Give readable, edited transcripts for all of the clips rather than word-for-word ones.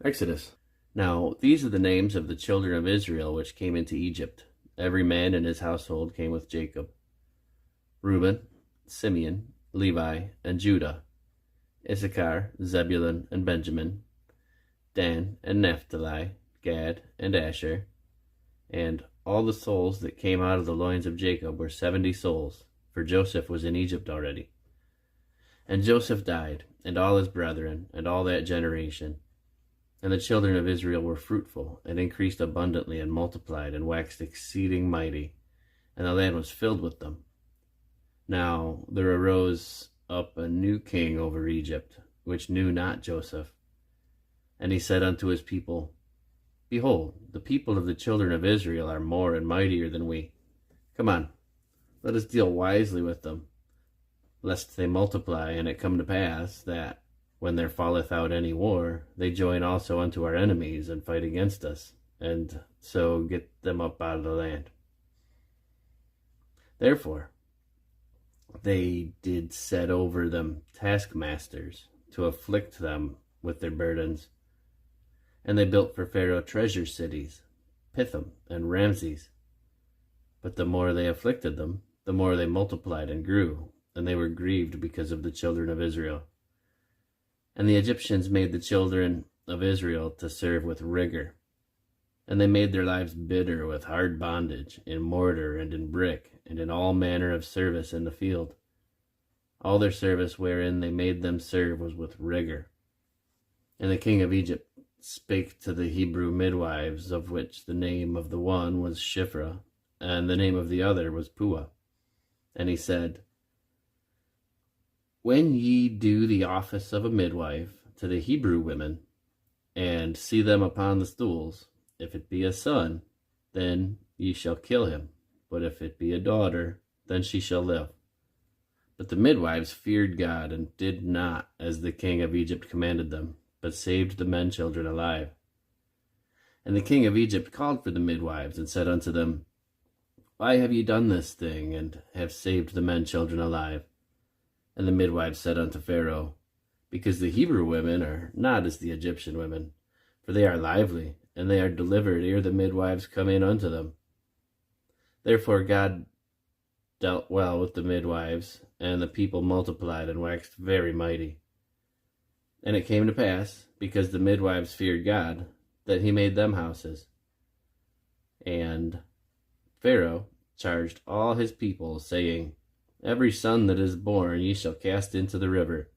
Exodus. Now these are the names of the children of Israel which came into Egypt. Every man in his household came with Jacob: Reuben, Simeon, Levi, and Judah; Issachar, Zebulun, and Benjamin; Dan and Naphtali; Gad and Asher. And all the souls that came out of the loins of Jacob were 70 souls, for Joseph was in Egypt already. And Joseph died, and all his brethren, and all that generation. And the children of Israel were fruitful, and increased abundantly, and multiplied, and waxed exceeding mighty, and the land was filled with them. Now there arose up a new king over Egypt, which knew not Joseph. And he said unto his people, Behold, the people of the children of Israel are more and mightier than we. Come on, let us deal wisely with them, lest they multiply, and it come to pass that, when there falleth out any war, they join also unto our enemies, and fight against us, and so get them up out of the land. Therefore they did set over them taskmasters, to afflict them with their burdens. And they built for Pharaoh treasure cities, Pithom and Ramses. But the more they afflicted them, the more they multiplied and grew, and they were grieved because of the children of Israel. And the Egyptians made the children of Israel to serve with rigor. And they made their lives bitter with hard bondage, in mortar and in brick, and in all manner of service in the field. All their service wherein they made them serve was with rigor. And the king of Egypt spake to the Hebrew midwives, of which the name of the one was Shiphrah, and the name of the other was Puah. And he said, When ye do the office of a midwife to the Hebrew women, and see them upon the stools, if it be a son, then ye shall kill him, but if it be a daughter, then she shall live. But the midwives feared God, and did not as the king of Egypt commanded them, but saved the men children alive. And the king of Egypt called for the midwives, and said unto them, Why have ye done this thing, and have saved the men children alive? And the midwives said unto Pharaoh, Because the Hebrew women are not as the Egyptian women, for they are lively, and they are delivered ere the midwives come in unto them. Therefore God dealt well with the midwives, and the people multiplied and waxed very mighty. And it came to pass, because the midwives feared God, that he made them houses. And Pharaoh charged all his people, saying, Every son that is born ye shall cast into the river,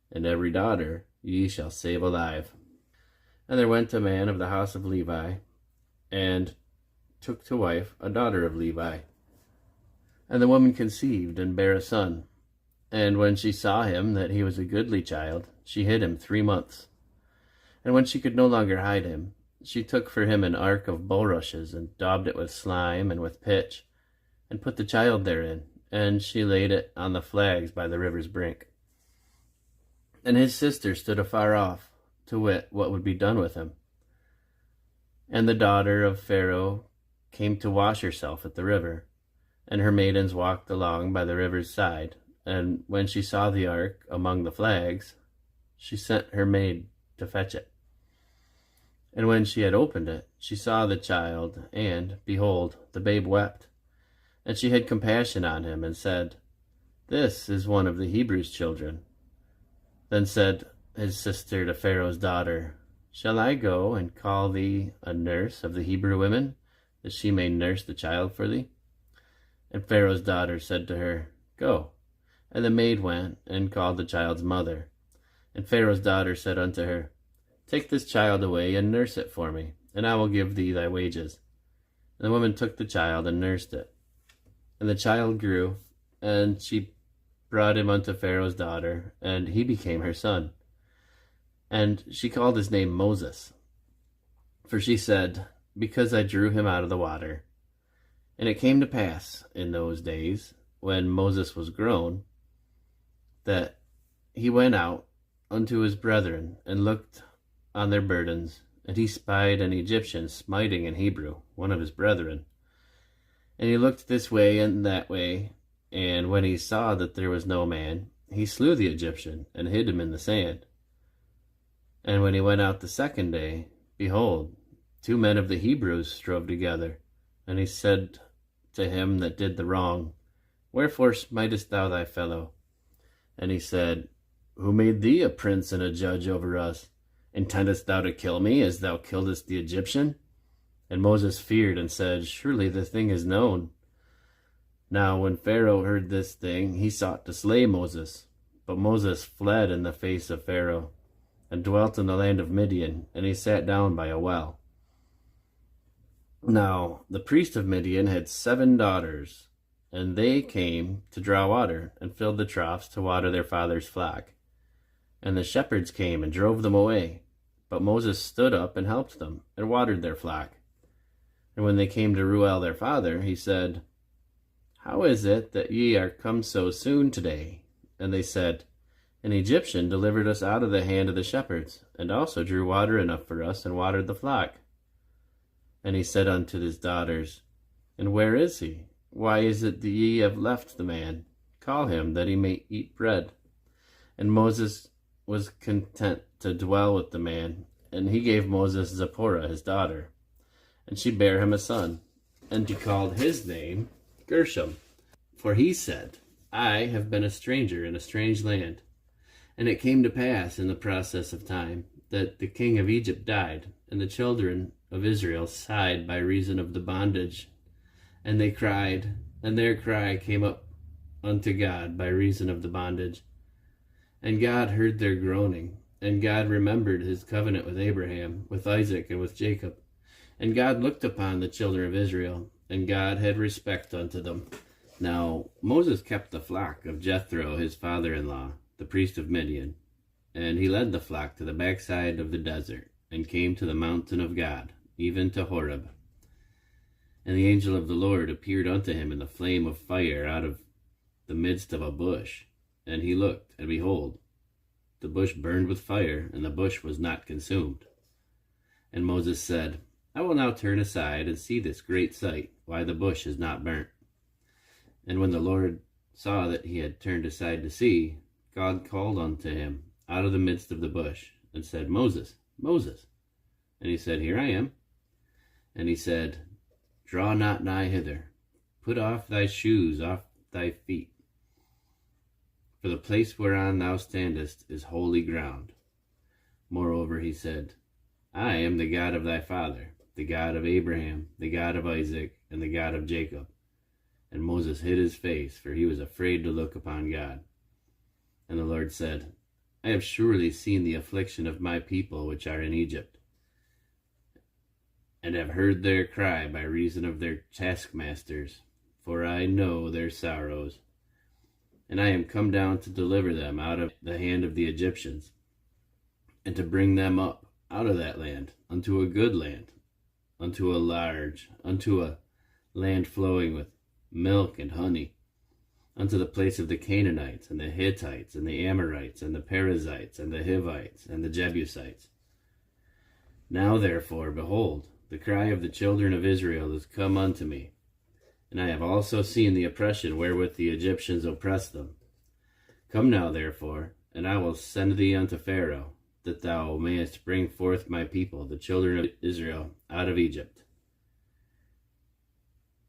and every daughter ye shall save alive. And there went a man of the house of Levi, and took to wife a daughter of Levi. And the woman conceived, and bare a son. And when she saw him, that he was a goodly child, she hid him 3 months. And when she could no longer hide him, she took for him an ark of bulrushes, and daubed it with slime and with pitch, and put the child therein, and she laid it on the flags by the river's brink. And his sister stood afar off, to wit what would be done with him. And the daughter of Pharaoh came to wash herself at the river, and her maidens walked along by the river's side. And when she saw the ark among the flags, she sent her maid to fetch it. And when she had opened it, she saw the child, and, behold, the babe wept. And she had compassion on him, and said, This is one of the Hebrews' children. Then said his sister to Pharaoh's daughter, Shall I go and call thee a nurse of the Hebrew women, that she may nurse the child for thee? And Pharaoh's daughter said to her, Go. And the maid went and called the child's mother. And Pharaoh's daughter said unto her, Take this child away and nurse it for me, and I will give thee thy wages. And the woman took the child and nursed it. And the child grew, and she brought him unto Pharaoh's daughter, and he became her son. And she called his name Moses, for she said, Because I drew him out of the water. And it came to pass in those days, when Moses was grown, that he went out unto his brethren, and looked on their burdens, and he spied an Egyptian smiting an Hebrew, one of his brethren. And he looked this way and that way, and when he saw that there was no man, he slew the Egyptian, and hid him in the sand. And when he went out the second day, behold, 2 men of the Hebrews strove together. And he said to him that did the wrong, Wherefore smitest thou thy fellow? And he said, Who made thee a prince and a judge over us? Intendest thou to kill me, as thou killedst the Egyptian? And Moses feared, and said, Surely the thing is known. Now when Pharaoh heard this thing, he sought to slay Moses. But Moses fled in the face of Pharaoh, and dwelt in the land of Midian, and he sat down by a well. Now the priest of Midian had 7 daughters, and they came to draw water, and filled the troughs to water their father's flock. And the shepherds came and drove them away. But Moses stood up and helped them, and watered their flock. And when they came to Reuel their father, he said, How is it that ye are come so soon today? And they said, An Egyptian delivered us out of the hand of the shepherds, and also drew water enough for us, and watered the flock. And he said unto his daughters, And where is he? Why is it that ye have left the man? Call him, that he may eat bread. And Moses was content to dwell with the man, and he gave Moses Zipporah his daughter. And she bare him a son, and he called his name Gershom. For he said, I have been a stranger in a strange land. And it came to pass in the process of time that the king of Egypt died, and the children of Israel sighed by reason of the bondage. And they cried, and their cry came up unto God by reason of the bondage. And God heard their groaning, and God remembered his covenant with Abraham, with Isaac, and with Jacob. And God looked upon the children of Israel, and God had respect unto them. Now Moses kept the flock of Jethro his father-in-law, the priest of Midian. And he led the flock to the backside of the desert, and came to the mountain of God, even to Horeb. And the angel of the Lord appeared unto him in the flame of fire out of the midst of a bush. And he looked, and behold, the bush burned with fire, and the bush was not consumed. And Moses said, I will now turn aside and see this great sight, why the bush is not burnt. And when the Lord saw that he had turned aside to see, God called unto him out of the midst of the bush, and said, Moses, Moses. And he said, Here I am. And he said, Draw not nigh hither. Put off thy shoes off thy feet. For the place whereon thou standest is holy ground. Moreover, he said, I am the God of thy father, the God of Abraham, the God of Isaac, and the God of Jacob. And Moses hid his face, for he was afraid to look upon God. And the Lord said, I have surely seen the affliction of my people which are in Egypt, and have heard their cry by reason of their taskmasters, for I know their sorrows. And I am come down to deliver them out of the hand of the Egyptians, and to bring them up out of that land unto a good land, unto a land flowing with milk and honey, unto the place of the Canaanites, and the Hittites, and the Amorites, and the Perizzites, and the Hivites, and the Jebusites. Now therefore, behold, the cry of the children of Israel is come unto me, and I have also seen the oppression wherewith the Egyptians oppress them. Come now therefore, and I will send thee unto Pharaoh, that thou mayest bring forth my people, the children of Israel, out of Egypt.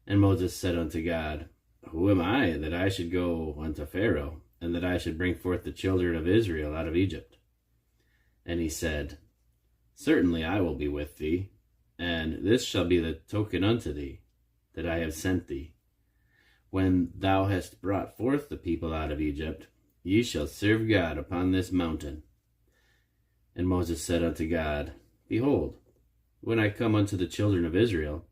And Moses said unto God, Who am I, that I should go unto Pharaoh, and that I should bring forth the children of Israel out of Egypt? And he said, Certainly I will be with thee, and this shall be the token unto thee, that I have sent thee. When thou hast brought forth the people out of Egypt, ye shall serve God upon this mountain. And Moses said unto God, Behold, when I come unto the children of Israel,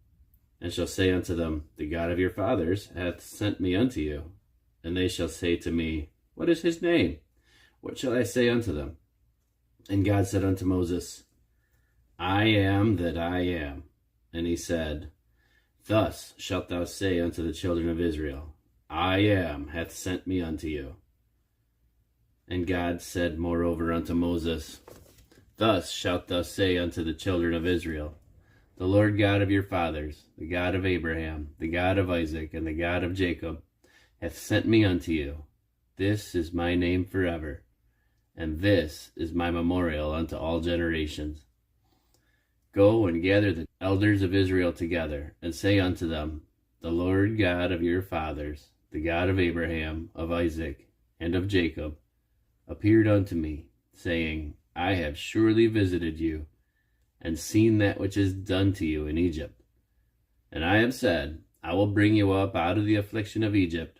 and shall say unto them, The God of your fathers hath sent me unto you, and they shall say to me, What is his name? What shall I say unto them? And God said unto Moses, I am that I am. And he said, Thus shalt thou say unto the children of Israel, I am hath sent me unto you. And God said moreover unto Moses, Thus shalt thou say unto the children of Israel, The Lord God of your fathers, the God of Abraham, the God of Isaac, and the God of Jacob, hath sent me unto you. This is my name forever. and this is my memorial unto all generations. Go and gather the elders of Israel together, and say unto them, The Lord God of your fathers, the God of Abraham, of Isaac, and of Jacob, appeared unto me, saying, I have surely visited you, and seen that which is done to you in Egypt. And I have said, I will bring you up out of the affliction of Egypt,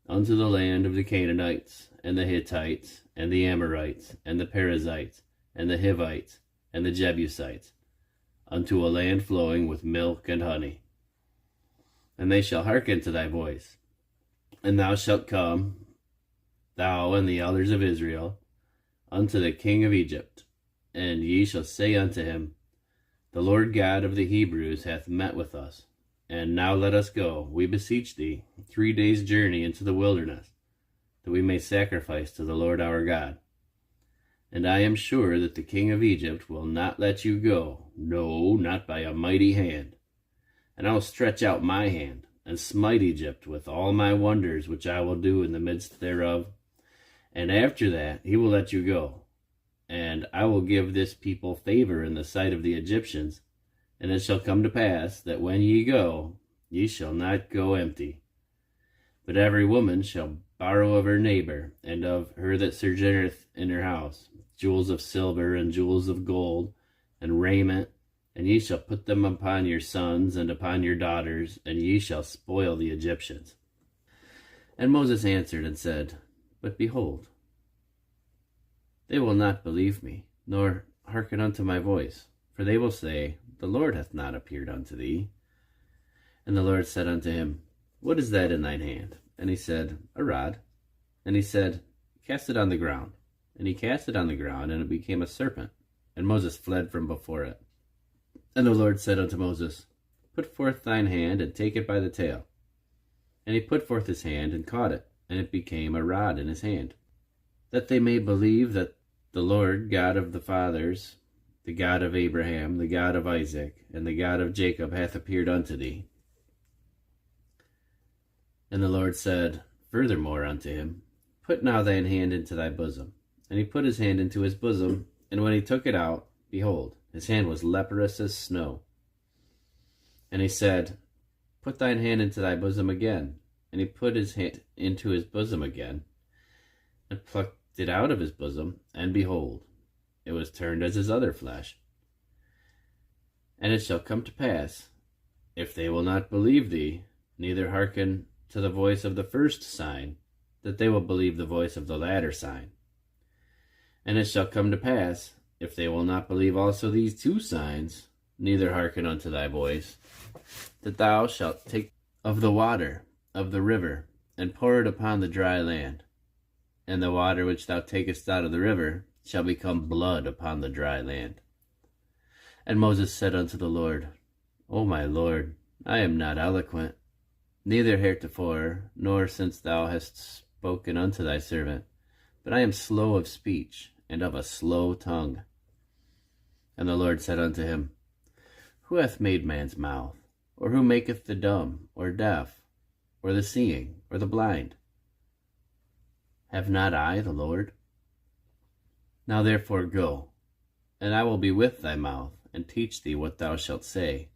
unto the land of the Canaanites, and the Hittites, and the Amorites, and the Perizzites, and the Hivites, and the Jebusites, unto a land flowing with milk and honey. And they shall hearken to thy voice. And thou shalt come, thou and the elders of Israel, unto the king of Egypt, and ye shall say unto him, The Lord God of the Hebrews hath met with us. And now let us go, we beseech thee, 3 days' journey into the wilderness, that we may sacrifice to the Lord our God. And I am sure that the king of Egypt will not let you go, no, not by a mighty hand. And I will stretch out my hand, and smite Egypt with all my wonders which I will do in the midst thereof. And after that he will let you go. And I will give this people favor in the sight of the Egyptians. And it shall come to pass that when ye go, ye shall not go empty. But every woman shall borrow of her neighbor, and of her that sojourneth in her house, jewels of silver, and jewels of gold, and raiment, and ye shall put them upon your sons and upon your daughters, and ye shall spoil the Egyptians. And Moses answered and said, But behold, they will not believe me, nor hearken unto my voice, for they will say, The Lord hath not appeared unto thee. And the Lord said unto him, What is that in thine hand? And he said, A rod. And he said, Cast it on the ground. And he cast it on the ground, and it became a serpent. And Moses fled from before it. And the Lord said unto Moses, Put forth thine hand, and take it by the tail. And he put forth his hand, and caught it, and it became a rod in his hand, that they may believe that the Lord God of the fathers, the God of Abraham, the God of Isaac, and the God of Jacob hath appeared unto thee. And the Lord said furthermore unto him, Put now thine hand into thy bosom. And he put his hand into his bosom, and when he took it out, behold, his hand was leprous as snow. And he said, Put thine hand into thy bosom again. And he put his hand into his bosom again, and plucked it out of his bosom, and behold, it was turned as his other flesh. And it shall come to pass, if they will not believe thee, neither hearken to the voice of the first sign, that they will believe the voice of the latter sign. And it shall come to pass, if they will not believe also these 2 signs, neither hearken unto thy voice, that thou shalt take of the water of the river, and pour it upon the dry land. And the water which thou takest out of the river shall become blood upon the dry land. And Moses said unto the Lord, O my Lord, I am not eloquent, neither heretofore, nor since thou hast spoken unto thy servant, but I am slow of speech, and of a slow tongue. And the Lord said unto him, Who hath made man's mouth? Or who maketh the dumb, or deaf, or the seeing, or the blind? Have not I the Lord? Now therefore go, and I will be with thy mouth, and teach thee what thou shalt say.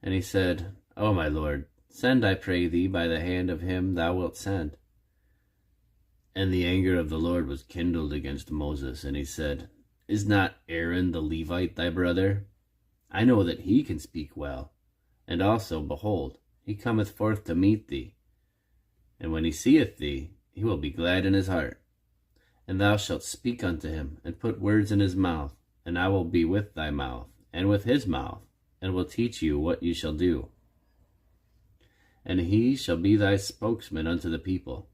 And he said, O my Lord, send, I pray thee, by the hand of him thou wilt send. And the anger of the Lord was kindled against Moses, and he said, Is not Aaron the Levite thy brother? I know that he can speak well. And also, behold, he cometh forth to meet thee. And when he seeth thee, he will be glad in his heart. And thou shalt speak unto him, and put words in his mouth, and I will be with thy mouth, and with his mouth, and will teach you what you shall do. And he shall be thy spokesman unto the people.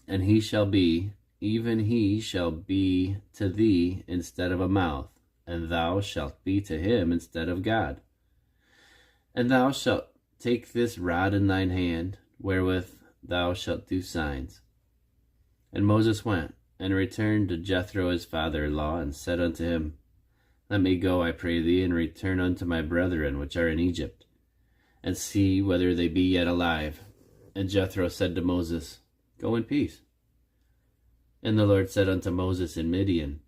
And he shall be, even he shall be to thee instead of a mouth, and thou shalt be to him instead of God. And thou shalt take this rod in thine hand, wherewith thou shalt do signs. And Moses went, and returned to Jethro his father-in-law, and said unto him, Let me go, I pray thee, and return unto my brethren which are in Egypt, and see whether they be yet alive. And Jethro said to Moses, Go in peace. And the Lord said unto Moses in Midian,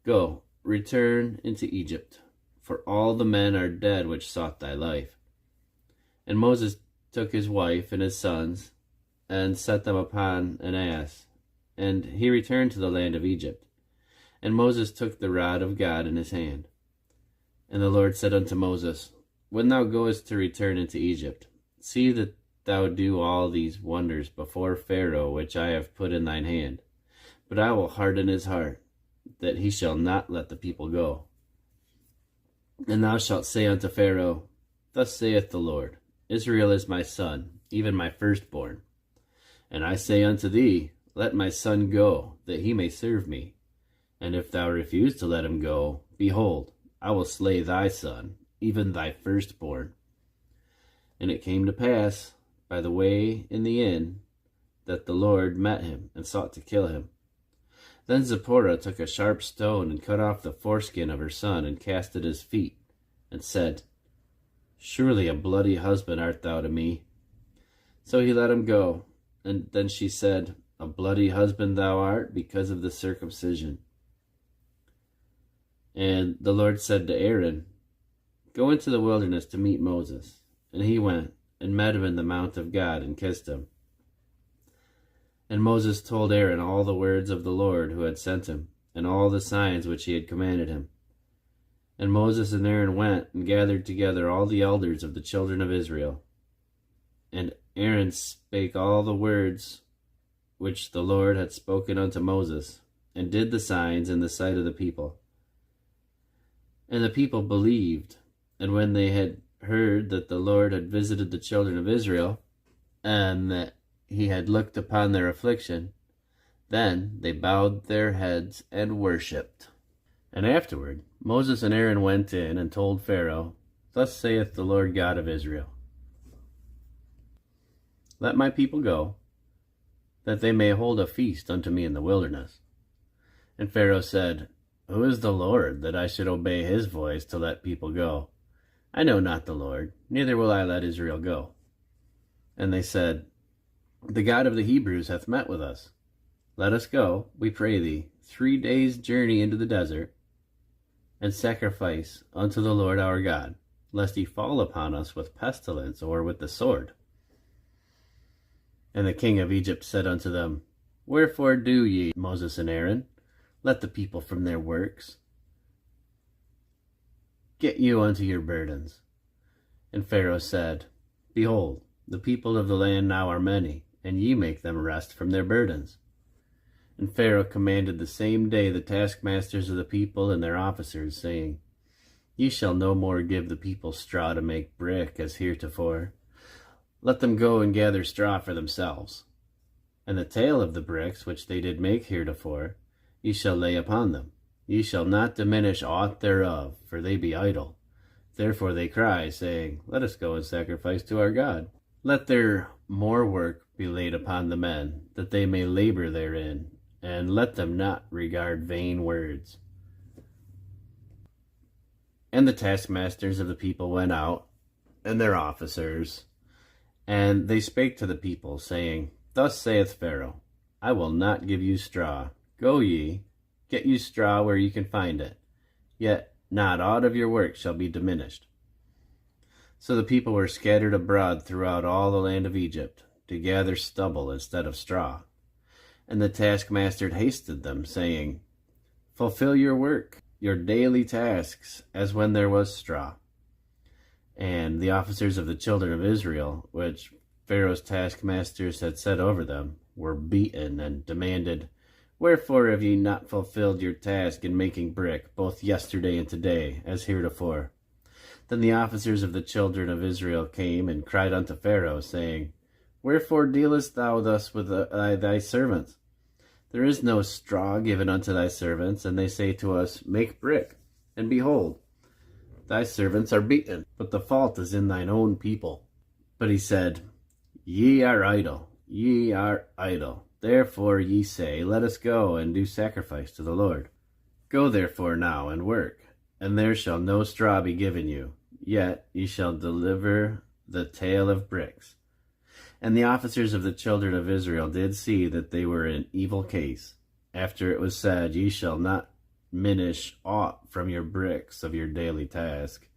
Go, return into Egypt, for all the men are dead which sought thy life. And Moses took his wife and his sons, and set them upon an ass, and he returned to the land of Egypt. And Moses took the rod of God in his hand. And the Lord said unto Moses, When thou goest to return into Egypt, see that thou do all these wonders before Pharaoh, which I have put in thine hand. But I will harden his heart, that he shall not let the people go. And thou shalt say unto Pharaoh, Thus saith the Lord, Israel is my son, even my firstborn. And I say unto thee, Let my son go, that he may serve me. And if thou refuse to let him go, behold, I will slay thy son, even thy firstborn. And it came to pass, by the way in the inn, that the Lord met him, and sought to kill him. Then Zipporah took a sharp stone, and cut off the foreskin of her son, and cast it at his feet, and said, Surely a bloody husband art thou to me. So he let him go. And then she said, A bloody husband thou art, because of the circumcision. And the Lord said to Aaron, Go into the wilderness to meet Moses. And he went, and met him in the mount of God, and kissed him. And Moses told Aaron all the words of the Lord who had sent him, and all the signs which he had commanded him. And Moses and Aaron went, and gathered together all the elders of the children of Israel. And Aaron spake all the words which the Lord had spoken unto Moses, and did the signs in the sight of the people. And the people believed, and when they had heard that the Lord had visited the children of Israel, and that he had looked upon their affliction, then they bowed their heads and worshipped. And afterward Moses and Aaron went in and told Pharaoh, Thus saith the Lord God of Israel, Let my people go, that they may hold a feast unto me in the wilderness. And Pharaoh said, Who is the Lord, that I should obey his voice to let people go? I know not the Lord, neither will I let Israel go. And they said, The God of the Hebrews hath met with us. Let us go, we pray thee, 3 days' journey into the desert, and sacrifice unto the Lord our God, lest he fall upon us with pestilence or with the sword. And the king of Egypt said unto them, Wherefore do ye, Moses and Aaron? Let the people from their works. Get you unto your burdens. And Pharaoh said, Behold, the people of the land now are many, and ye make them rest from their burdens. And Pharaoh commanded the same day the taskmasters of the people and their officers, saying, Ye shall no more give the people straw to make brick as heretofore. Let them go and gather straw for themselves. And the tale of the bricks which they did make heretofore, ye shall lay upon them. Ye shall not diminish aught thereof, for they be idle. Therefore they cry, saying, Let us go and sacrifice to our God. Let their more work be laid upon the men, that they may labor therein, and let them not regard vain words. And the taskmasters of the people went out, and their officers, and they spake to the people, saying, Thus saith Pharaoh, I will not give you straw. Go ye, get you straw where ye can find it, yet not aught of your work shall be diminished. So the people were scattered abroad throughout all the land of Egypt, to gather stubble instead of straw. And the taskmaster hasted them, saying, Fulfill your work, your daily tasks, as when there was straw. And the officers of the children of Israel, which Pharaoh's taskmasters had set over them, were beaten, and demanded, Wherefore have ye not fulfilled your task in making brick, both yesterday and today, as heretofore? Then the officers of the children of Israel came and cried unto Pharaoh, saying, Wherefore dealest thou thus with thy servants? There is no straw given unto thy servants, and they say to us, Make brick. And behold, thy servants are beaten, but the fault is in thine own people. But he said, Ye are idle, ye are idle. Therefore ye say, Let us go and do sacrifice to the Lord. Go therefore now and work, and there shall no straw be given you, yet ye shall deliver the tale of bricks. And the officers of the children of Israel did see that they were in evil case, after it was said, Ye shall not minish aught from your bricks of your daily task.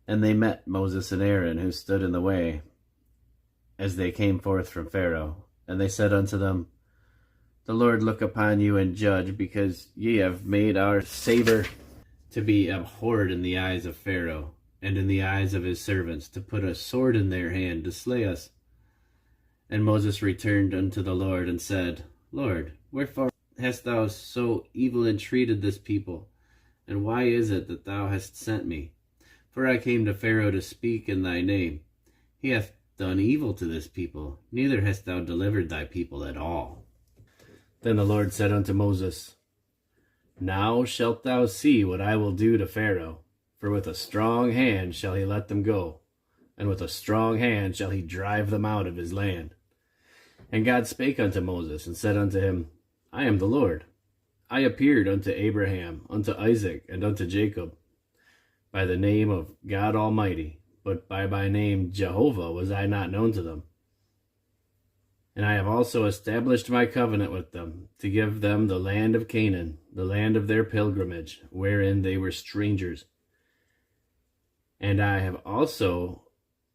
And they met Moses and Aaron, who stood in the way, as they came forth from Pharaoh. And they said unto them, The Lord look upon you and judge, because ye have made our savor to be abhorred in the eyes of Pharaoh, and in the eyes of his servants, to put a sword in their hand to slay us. And Moses returned unto the Lord and said, Lord, wherefore hast thou so evil entreated this people? And why is it that thou hast sent me? For I came to Pharaoh to speak in thy name. He hath done evil to this people, neither hast thou delivered thy people at all. Then the Lord said unto Moses, Now shalt thou see what I will do to Pharaoh, for with a strong hand shall he let them go, and with a strong hand shall he drive them out of his land. And God spake unto Moses, and said unto him, I am the Lord. I appeared unto Abraham, unto Isaac, and unto Jacob, by the name of God Almighty, but by my name Jehovah was I not known to them. And I have also established my covenant with them, to give them the land of Canaan, the land of their pilgrimage, wherein they were strangers. And I have also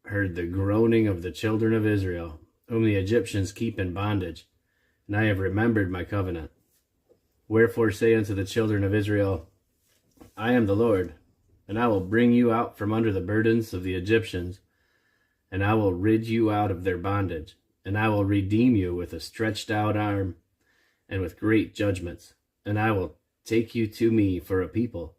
heard the groaning of the children of Israel, whom the Egyptians keep in bondage, and I have remembered my covenant. Wherefore say unto the children of Israel, I am the Lord, and I will bring you out from under the burdens of the Egyptians, and I will rid you out of their bondage, and I will redeem you with a stretched out arm, and with great judgments, and I will take you to me for a people,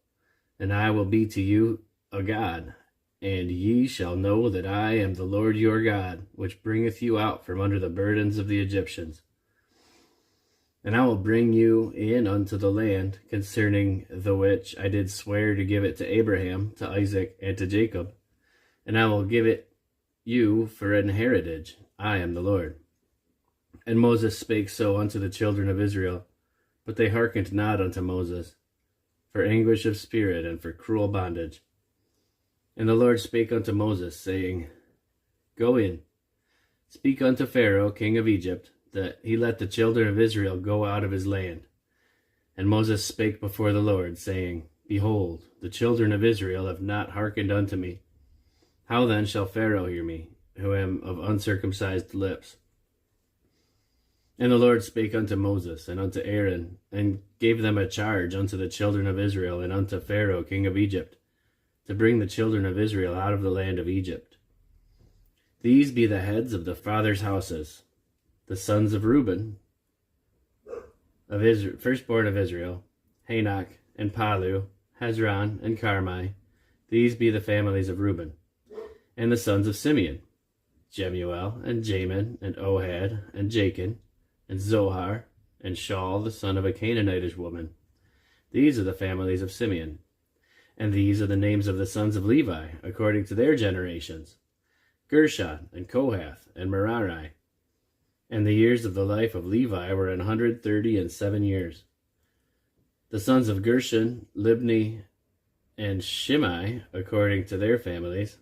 and I will be to you a God. And ye shall know that I am the Lord your God, which bringeth you out from under the burdens of the Egyptians. And I will bring you in unto the land, concerning the which I did swear to give it to Abraham, to Isaac, and to Jacob. And I will give it you for an heritage. I am the Lord. And Moses spake so unto the children of Israel, but they hearkened not unto Moses, for anguish of spirit and for cruel bondage. And the Lord spake unto Moses, saying, Go in, speak unto Pharaoh, king of Egypt, that he let the children of Israel go out of his land. And Moses spake before the Lord, saying, Behold, the children of Israel have not hearkened unto me. How then shall Pharaoh hear me, who am of uncircumcised lips? And the Lord spake unto Moses and unto Aaron, and gave them a charge unto the children of Israel and unto Pharaoh, king of Egypt, to bring the children of Israel out of the land of Egypt. These be the heads of the fathers' houses, the sons of Reuben, of Israel, firstborn of Israel, Hanok, and Palu, Hezron, and Carmi. These be the families of Reuben. And the sons of Simeon, Jemuel, and Jamin, and Ohad, and Jachin, and Zohar, and Shaul, the son of a Canaanitish woman. These are the families of Simeon. And these are the names of the sons of Levi, according to their generations, Gershon, and Kohath, and Merari. And the years of the life of Levi were 137 years. The sons of Gershon, Libni, and Shimei, according to their families.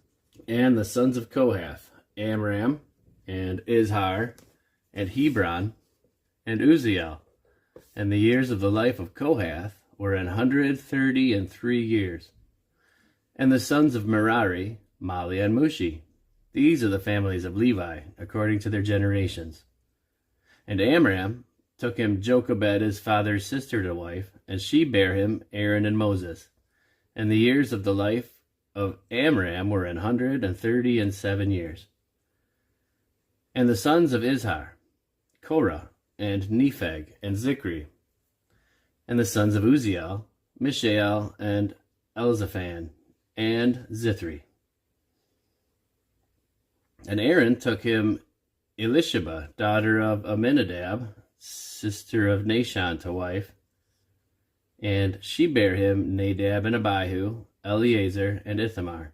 And the sons of Kohath, Amram, and Izhar, and Hebron, and Uzziel. And the years of the life of Kohath were 133 years. And the sons of Merari, Mali, and Mushi. These are the families of Levi, according to their generations. And Amram took him Jochebed, his father's sister, to wife, and she bare him Aaron and Moses. And the years of the life of Amram were 137 years. And the sons of Izhar, Korah, and Nepheg, and Zikri. And the sons of Uzziel, Mishael, and Elzaphan, and Zithri. And Aaron took him Elisheba, daughter of Aminadab, sister of Nashon, to wife. And she bare him Nadab and Abihu, Eleazar, and Ithamar.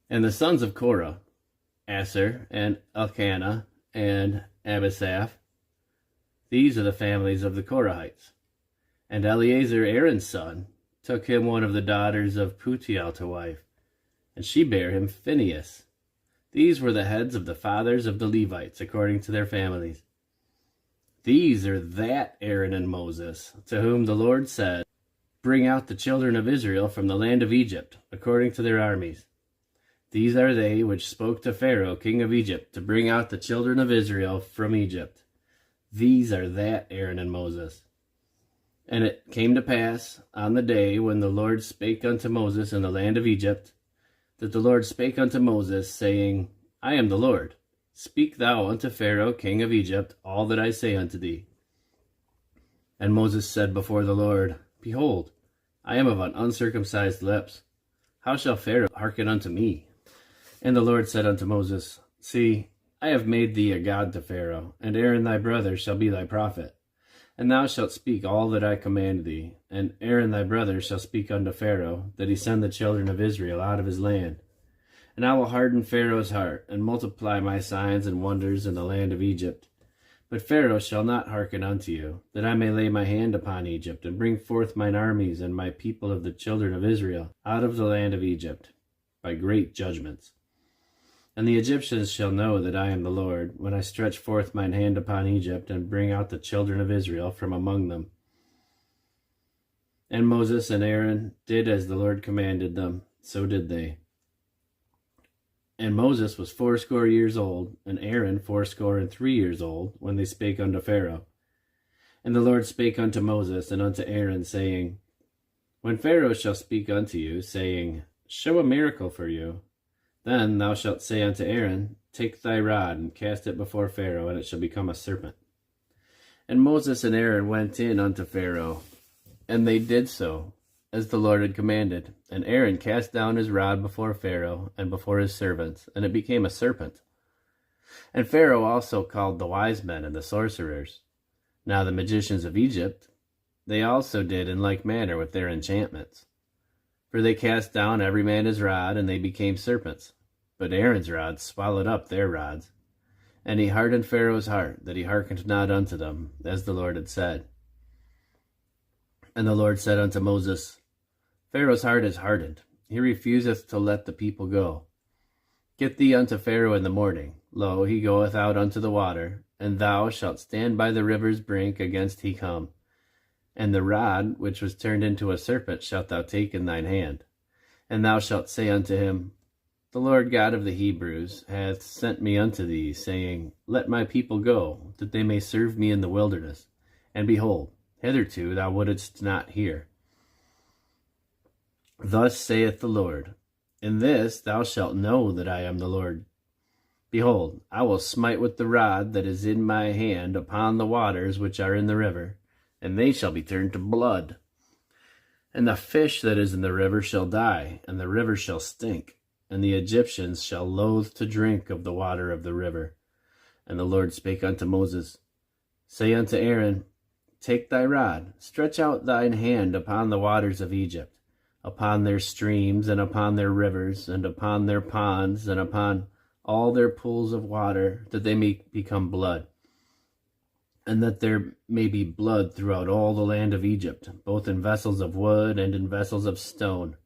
And the sons of Korah, Asher, and Elkanah, and Abisaph. These are the families of the Korahites. And Eleazar, Aaron's son, took him one of the daughters of Putiel to wife, and she bare him Phinehas, These were the heads of the fathers of the Levites, according to their families. These are that Aaron and Moses, to whom the Lord said, Bring out the children of Israel from the land of Egypt, according to their armies. These are they which spoke to Pharaoh, king of Egypt, to bring out the children of Israel from Egypt. These are that Aaron and Moses. And it came to pass, on the day when the Lord spake unto Moses in the land of Egypt, that the Lord spake unto Moses, saying, I am the Lord. Speak thou unto Pharaoh, king of Egypt, all that I say unto thee. And Moses said before the Lord, Behold, I am of an uncircumcised lips. How shall Pharaoh hearken unto me? And the Lord said unto Moses, See, I have made thee a god to Pharaoh, and Aaron thy brother shall be thy prophet. And thou shalt speak all that I command thee, and Aaron thy brother shall speak unto Pharaoh, that he send the children of Israel out of his land. And I will harden Pharaoh's heart, and multiply my signs and wonders in the land of Egypt. But Pharaoh shall not hearken unto you, that I may lay my hand upon Egypt, and bring forth mine armies and my people of the children of Israel out of the land of Egypt, by great judgments. And the Egyptians shall know that I am the Lord, when I stretch forth mine hand upon Egypt, and bring out the children of Israel from among them. And Moses and Aaron did as the Lord commanded them, so did they. And Moses was 80 years old, and Aaron 83 years old, when they spake unto Pharaoh. And the Lord spake unto Moses and unto Aaron, saying, When Pharaoh shall speak unto you, saying, Show a miracle for you, then thou shalt say unto Aaron, Take thy rod, and cast it before Pharaoh, and it shall become a serpent. And Moses and Aaron went in unto Pharaoh, and they did so, as the Lord had commanded. And Aaron cast down his rod before Pharaoh, and before his servants, and it became a serpent. And Pharaoh also called the wise men and the sorcerers. Now the magicians of Egypt, they also did in like manner with their enchantments. For they cast down every man his rod, and they became serpents. But Aaron's rod swallowed up their rods. And he hardened Pharaoh's heart, that he hearkened not unto them, as the Lord had said. And the Lord said unto Moses, Pharaoh's heart is hardened. He refuseth to let the people go. Get thee unto Pharaoh in the morning. Lo, he goeth out unto the water, and thou shalt stand by the river's brink against he come. And the rod, which was turned into a serpent, shalt thou take in thine hand. And thou shalt say unto him, The Lord God of the Hebrews hath sent me unto thee, saying, Let my people go, that they may serve me in the wilderness. And behold, hitherto thou wouldest not hear. Thus saith the Lord, In this thou shalt know that I am the Lord. Behold, I will smite with the rod that is in my hand upon the waters which are in the river, and they shall be turned to blood. And the fish that is in the river shall die, and the river shall stink, and the Egyptians shall loathe to drink of the water of the river. And the Lord spake unto Moses, Say unto Aaron, Take thy rod, stretch out thine hand upon the waters of Egypt, upon their streams, and upon their rivers, and upon their ponds, and upon all their pools of water, that they may become blood. And that there may be blood throughout all the land of Egypt, both in vessels of wood and in vessels of stone.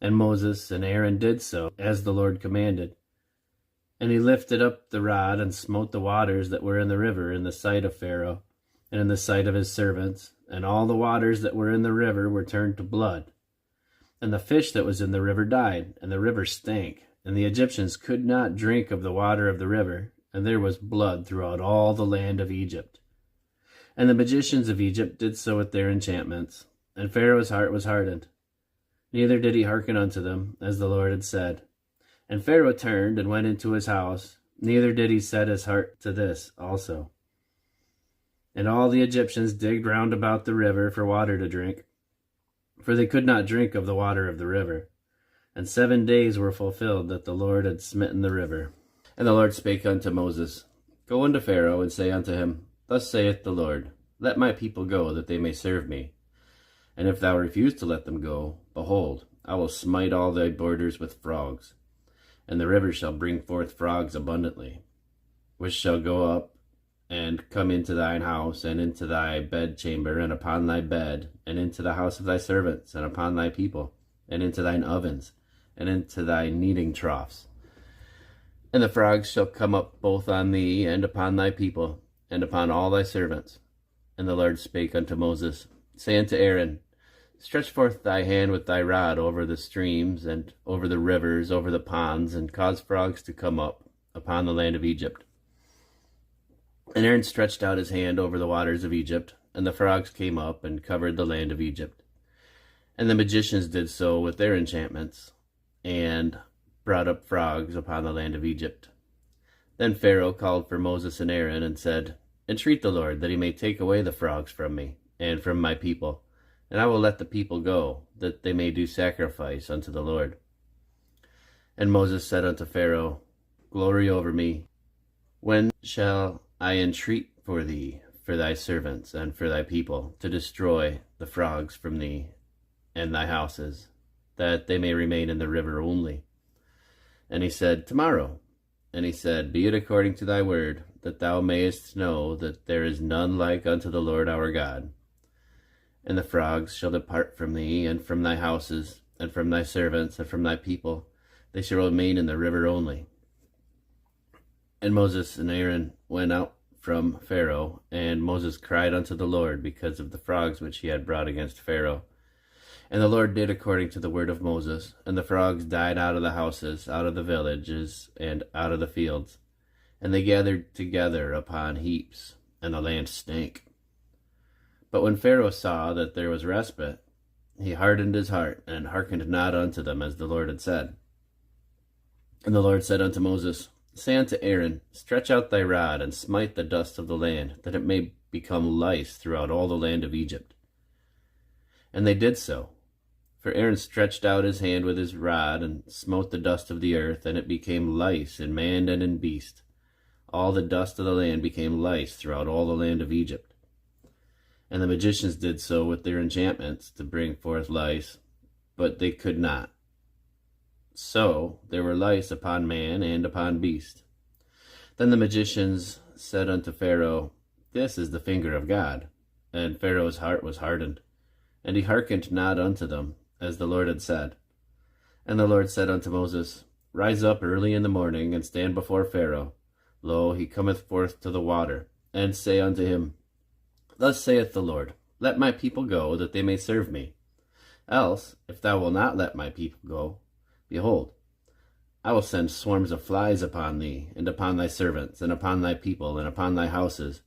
And Moses and Aaron did so, as the Lord commanded. And he lifted up the rod, and smote the waters that were in the river in the sight of Pharaoh, and in the sight of his servants, and all the waters that were in the river were turned to blood. And the fish that was in the river died, and the river stank, and the Egyptians could not drink of the water of the river, and there was blood throughout all the land of Egypt. And the magicians of Egypt did so with their enchantments, and Pharaoh's heart was hardened. Neither did he hearken unto them, as the Lord had said. And Pharaoh turned and went into his house, neither did he set his heart to this also. And all the Egyptians digged round about the river for water to drink, for they could not drink of the water of the river. And 7 days were fulfilled that the Lord had smitten the river. And the Lord spake unto Moses, Go unto Pharaoh, and say unto him, Thus saith the Lord, Let my people go, that they may serve me. And if thou refuse to let them go, behold, I will smite all thy borders with frogs. And the river shall bring forth frogs abundantly, which shall go up and come into thine house, and into thy bedchamber, and upon thy bed, and into the house of thy servants, and upon thy people, and into thine ovens, and into thy kneading troughs. And the frogs shall come up both on thee, and upon thy people, and upon all thy servants. And the Lord spake unto Moses, saying to Aaron, Stretch forth thy hand with thy rod over the streams, and over the rivers, over the ponds, and cause frogs to come up upon the land of Egypt. And Aaron stretched out his hand over the waters of Egypt, and the frogs came up and covered the land of Egypt. And the magicians did so with their enchantments, and brought up frogs upon the land of Egypt. Then Pharaoh called for Moses and Aaron, and said, Entreat the Lord that he may take away the frogs from me, and from my people, and I will let the people go, that they may do sacrifice unto the Lord. And Moses said unto Pharaoh, Glory over me, when shall I entreat for thee, for thy servants, and for thy people, to destroy the frogs from thee and thy houses, that they may remain in the river only? And he said, Tomorrow. And he said, Be it according to thy word, that thou mayest know that there is none like unto the Lord our God. And the frogs shall depart from thee, and from thy houses, and from thy servants, and from thy people. They shall remain in the river only. And Moses and Aaron went out from Pharaoh, and Moses cried unto the Lord because of the frogs which he had brought against Pharaoh. And the Lord did according to the word of Moses, and the frogs died out of the houses, out of the villages, and out of the fields. And they gathered together upon heaps, and the land stank. But when Pharaoh saw that there was respite, he hardened his heart, and hearkened not unto them, as the Lord had said. And the Lord said unto Moses, Say unto Aaron, Stretch out thy rod, and smite the dust of the land, that it may become lice throughout all the land of Egypt. And they did so. For Aaron stretched out his hand with his rod, and smote the dust of the earth, and it became lice in man and in beast. All the dust of the land became lice throughout all the land of Egypt. And the magicians did so with their enchantments to bring forth lice, but they could not. So there were lice upon man and upon beast. Then the magicians said unto Pharaoh, This is the finger of God. And Pharaoh's heart was hardened, and he hearkened not unto them, as the Lord had said. And the Lord said unto Moses, Rise up early in the morning, and stand before Pharaoh. Lo, he cometh forth to the water. And say unto him, Thus saith the Lord, Let my people go, that they may serve me. Else, if thou wilt not let my people go, behold, I will send swarms of flies upon thee, and upon thy servants, and upon thy people, and upon thy houses.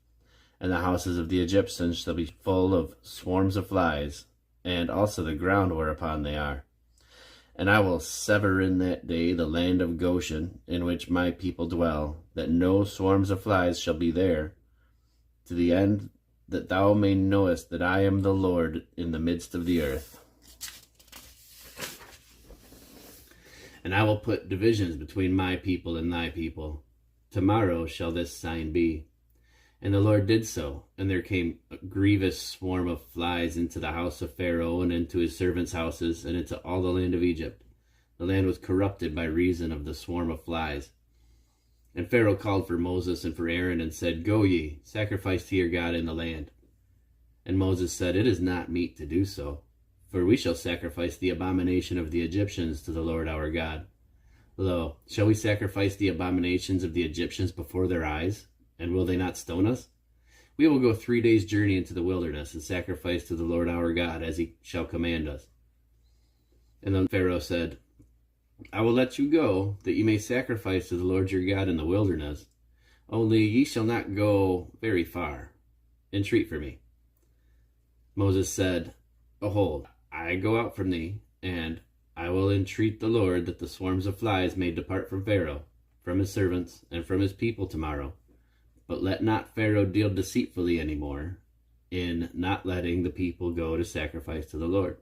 And the houses of the Egyptians shall be full of swarms of flies, and also the ground whereupon they are. And I will sever in that day the land of Goshen, in which my people dwell, that no swarms of flies shall be there, to the end that thou may knowest that I am the Lord in the midst of the earth. And I will put divisions between my people and thy people. Tomorrow shall this sign be. And the Lord did so, and there came a grievous swarm of flies into the house of Pharaoh, and into his servants' houses, and into all the land of Egypt. The land was corrupted by reason of the swarm of flies. And Pharaoh called for Moses and for Aaron, and said, Go ye, sacrifice to your God in the land. And Moses said, It is not meet to do so, for we shall sacrifice the abomination of the Egyptians to the Lord our God. Lo, shall we sacrifice the abominations of the Egyptians before their eyes? And will they not stone us? We will go 3 days' journey into the wilderness, and sacrifice to the Lord our God, as he shall command us. And then Pharaoh said, I will let you go, that ye may sacrifice to the Lord your God in the wilderness. Only ye shall not go very far. Entreat for me. Moses said, Behold, I go out from thee, and I will entreat the Lord that the swarms of flies may depart from Pharaoh, from his servants, and from his people tomorrow. But let not Pharaoh deal deceitfully any more, in not letting the people go to sacrifice to the Lord.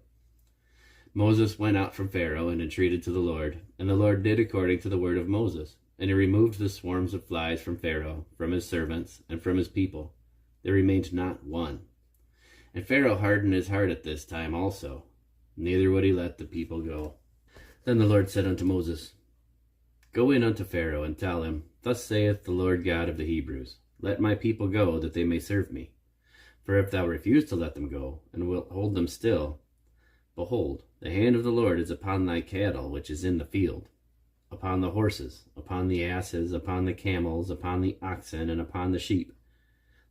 Moses went out from Pharaoh and entreated to the Lord, and the Lord did according to the word of Moses. And he removed the swarms of flies from Pharaoh, from his servants, and from his people. There remained not one. And Pharaoh hardened his heart at this time also, neither would he let the people go. Then the Lord said unto Moses, Go in unto Pharaoh, and tell him, Thus saith the Lord God of the Hebrews, Let my people go, that they may serve me. For if thou refuse to let them go, and wilt hold them still, behold, the hand of the Lord is upon thy cattle which is in the field. upon the horses, upon the asses, upon the camels, upon the oxen, and upon the sheep.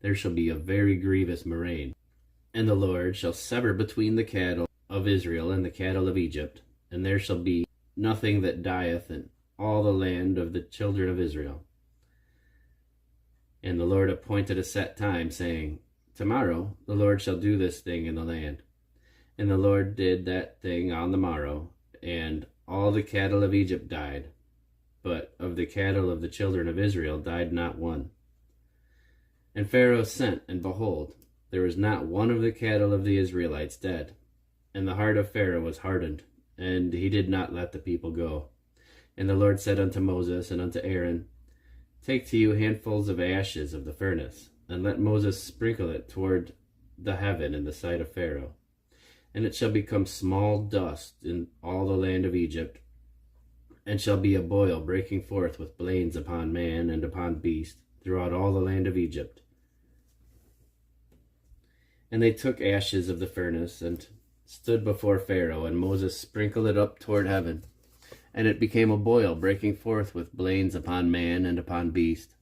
There shall be a very grievous murrain. And the Lord shall sever between the cattle of Israel and the cattle of Egypt, and there shall be nothing that dieth in all the land of the children of Israel. And the Lord appointed a set time, saying, Tomorrow the Lord shall do this thing in the land. And the Lord did that thing on the morrow, and all the cattle of Egypt died, but of the cattle of the children of Israel died not one. And Pharaoh sent, and behold, there was not one of the cattle of the Israelites dead. And the heart of Pharaoh was hardened, and he did not let the people go. And the Lord said unto Moses and unto Aaron, Take to you handfuls of ashes of the furnace, and let Moses sprinkle it toward the heaven in the sight of Pharaoh. And it shall become small dust in all the land of Egypt, and shall be a boil breaking forth with blains upon man and upon beast throughout all the land of Egypt. And they took ashes of the furnace, and stood before Pharaoh, and Moses sprinkled it up toward heaven. And it became a boil breaking forth with blains upon man and upon beast.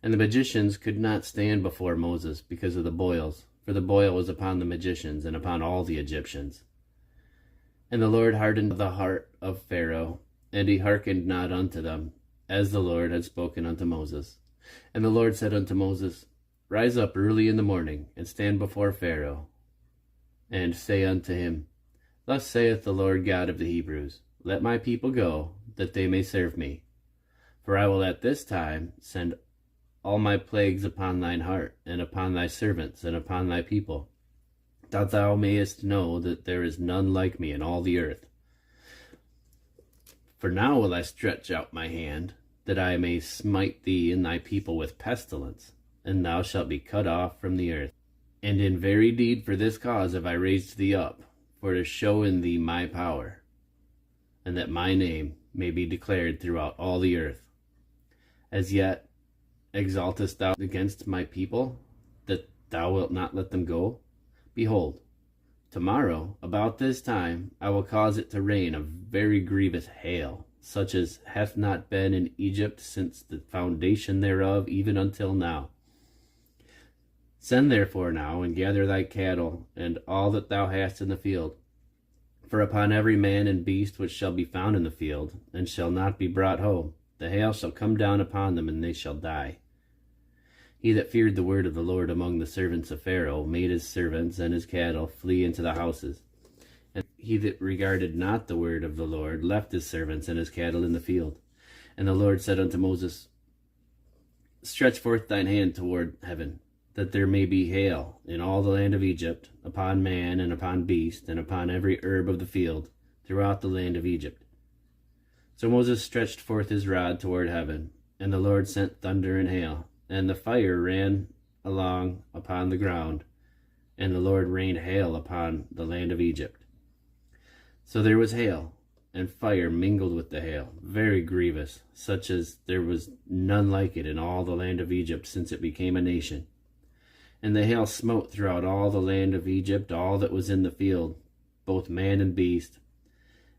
And the magicians could not stand before Moses because of the boils, for the boil was upon the magicians and upon all the Egyptians. And the Lord hardened the heart of Pharaoh, and he hearkened not unto them, as the Lord had spoken unto Moses. And the Lord said unto Moses, Rise up early in the morning, and stand before Pharaoh, and say unto him, Thus saith the Lord God of the Hebrews, Let my people go, that they may serve me. For I will at this time send all my plagues upon thine heart, and upon thy servants, and upon thy people, that thou mayest know that there is none like me in all the earth. For now will I stretch out my hand, that I may smite thee and thy people with pestilence, and thou shalt be cut off from the earth. And in very deed for this cause have I raised thee up, for to show in thee my power, and that my name may be declared throughout all the earth. As yet exaltest thou against my people, that thou wilt not let them go? Behold, tomorrow about this time I will cause it to rain a very grievous hail, such as hath not been in Egypt since the foundation thereof even until now. Send therefore now, and gather thy cattle, and all that thou hast in the field. For upon every man and beast which shall be found in the field, and shall not be brought home, the hail shall come down upon them, and they shall die. He that feared the word of the Lord among the servants of Pharaoh made his servants and his cattle flee into the houses. And he that regarded not the word of the Lord left his servants and his cattle in the field. And the Lord said unto Moses, Stretch forth thine hand toward heaven, that there may be hail in all the land of Egypt, upon man and upon beast, and upon every herb of the field, throughout the land of Egypt. So Moses stretched forth his rod toward heaven, and the Lord sent thunder and hail, and the fire ran along upon the ground, and the Lord rained hail upon the land of Egypt. So there was hail, and fire mingled with the hail, very grievous, such as there was none like it in all the land of Egypt since it became a nation. And the hail smote throughout all the land of Egypt all that was in the field, both man and beast.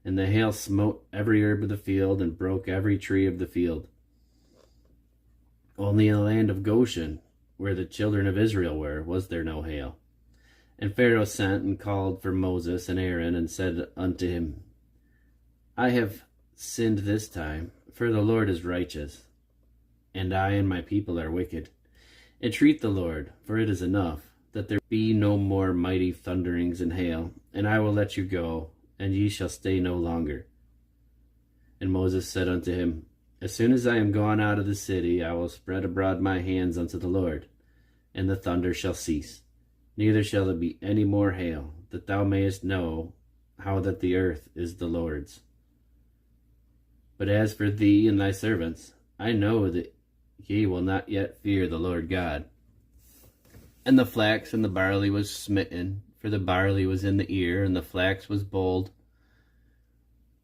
And the hail smote every herb of the field, and broke every tree of the field. Only in the land of Goshen, where the children of Israel were, was there no hail. And Pharaoh sent and called for Moses and Aaron, and said unto him, I have sinned this time, for the Lord is righteous, and I and my people are wicked. Entreat the Lord, for it is enough, that there be no more mighty thunderings and hail, and I will let you go, and ye shall stay no longer. And Moses said unto him, As soon as I am gone out of the city, I will spread abroad my hands unto the Lord, and the thunder shall cease, neither shall there be any more hail, that thou mayest know how that the earth is the Lord's. But as for thee and thy servants, I know that ye will not yet fear the Lord God. And the flax and the barley was smitten, for the barley was in the ear, and the flax was bold.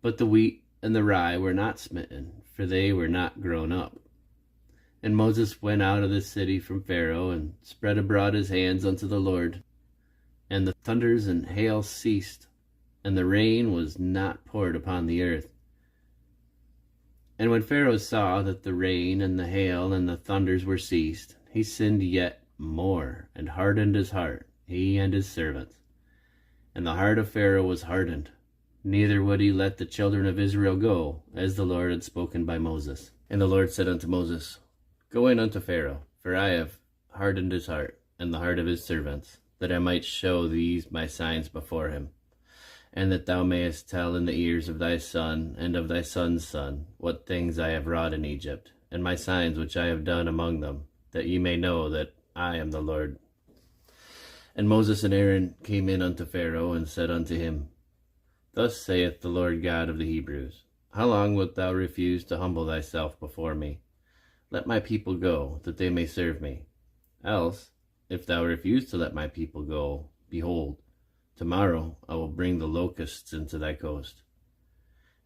But the wheat and the rye were not smitten, for they were not grown up. And Moses went out of the city from Pharaoh, and spread abroad his hands unto the Lord. And the thunders and hail ceased, and the rain was not poured upon the earth. And when Pharaoh saw that the rain and the hail and the thunders were ceased, he sinned yet more, and hardened his heart, he and his servants. And the heart of Pharaoh was hardened, neither would he let the children of Israel go, as the Lord had spoken by Moses. And the Lord said unto Moses, Go in unto Pharaoh, for I have hardened his heart, and the heart of his servants, that I might show these my signs before him, and that thou mayest tell in the ears of thy son and of thy son's son what things I have wrought in Egypt, and my signs which I have done among them, that ye may know that I am the Lord. And Moses and Aaron came in unto Pharaoh, and said unto him, Thus saith the Lord God of the Hebrews, How long wilt thou refuse to humble thyself before me? Let my people go, that they may serve me. Else, if thou refuse to let my people go, behold, tomorrow I will bring the locusts into thy coast,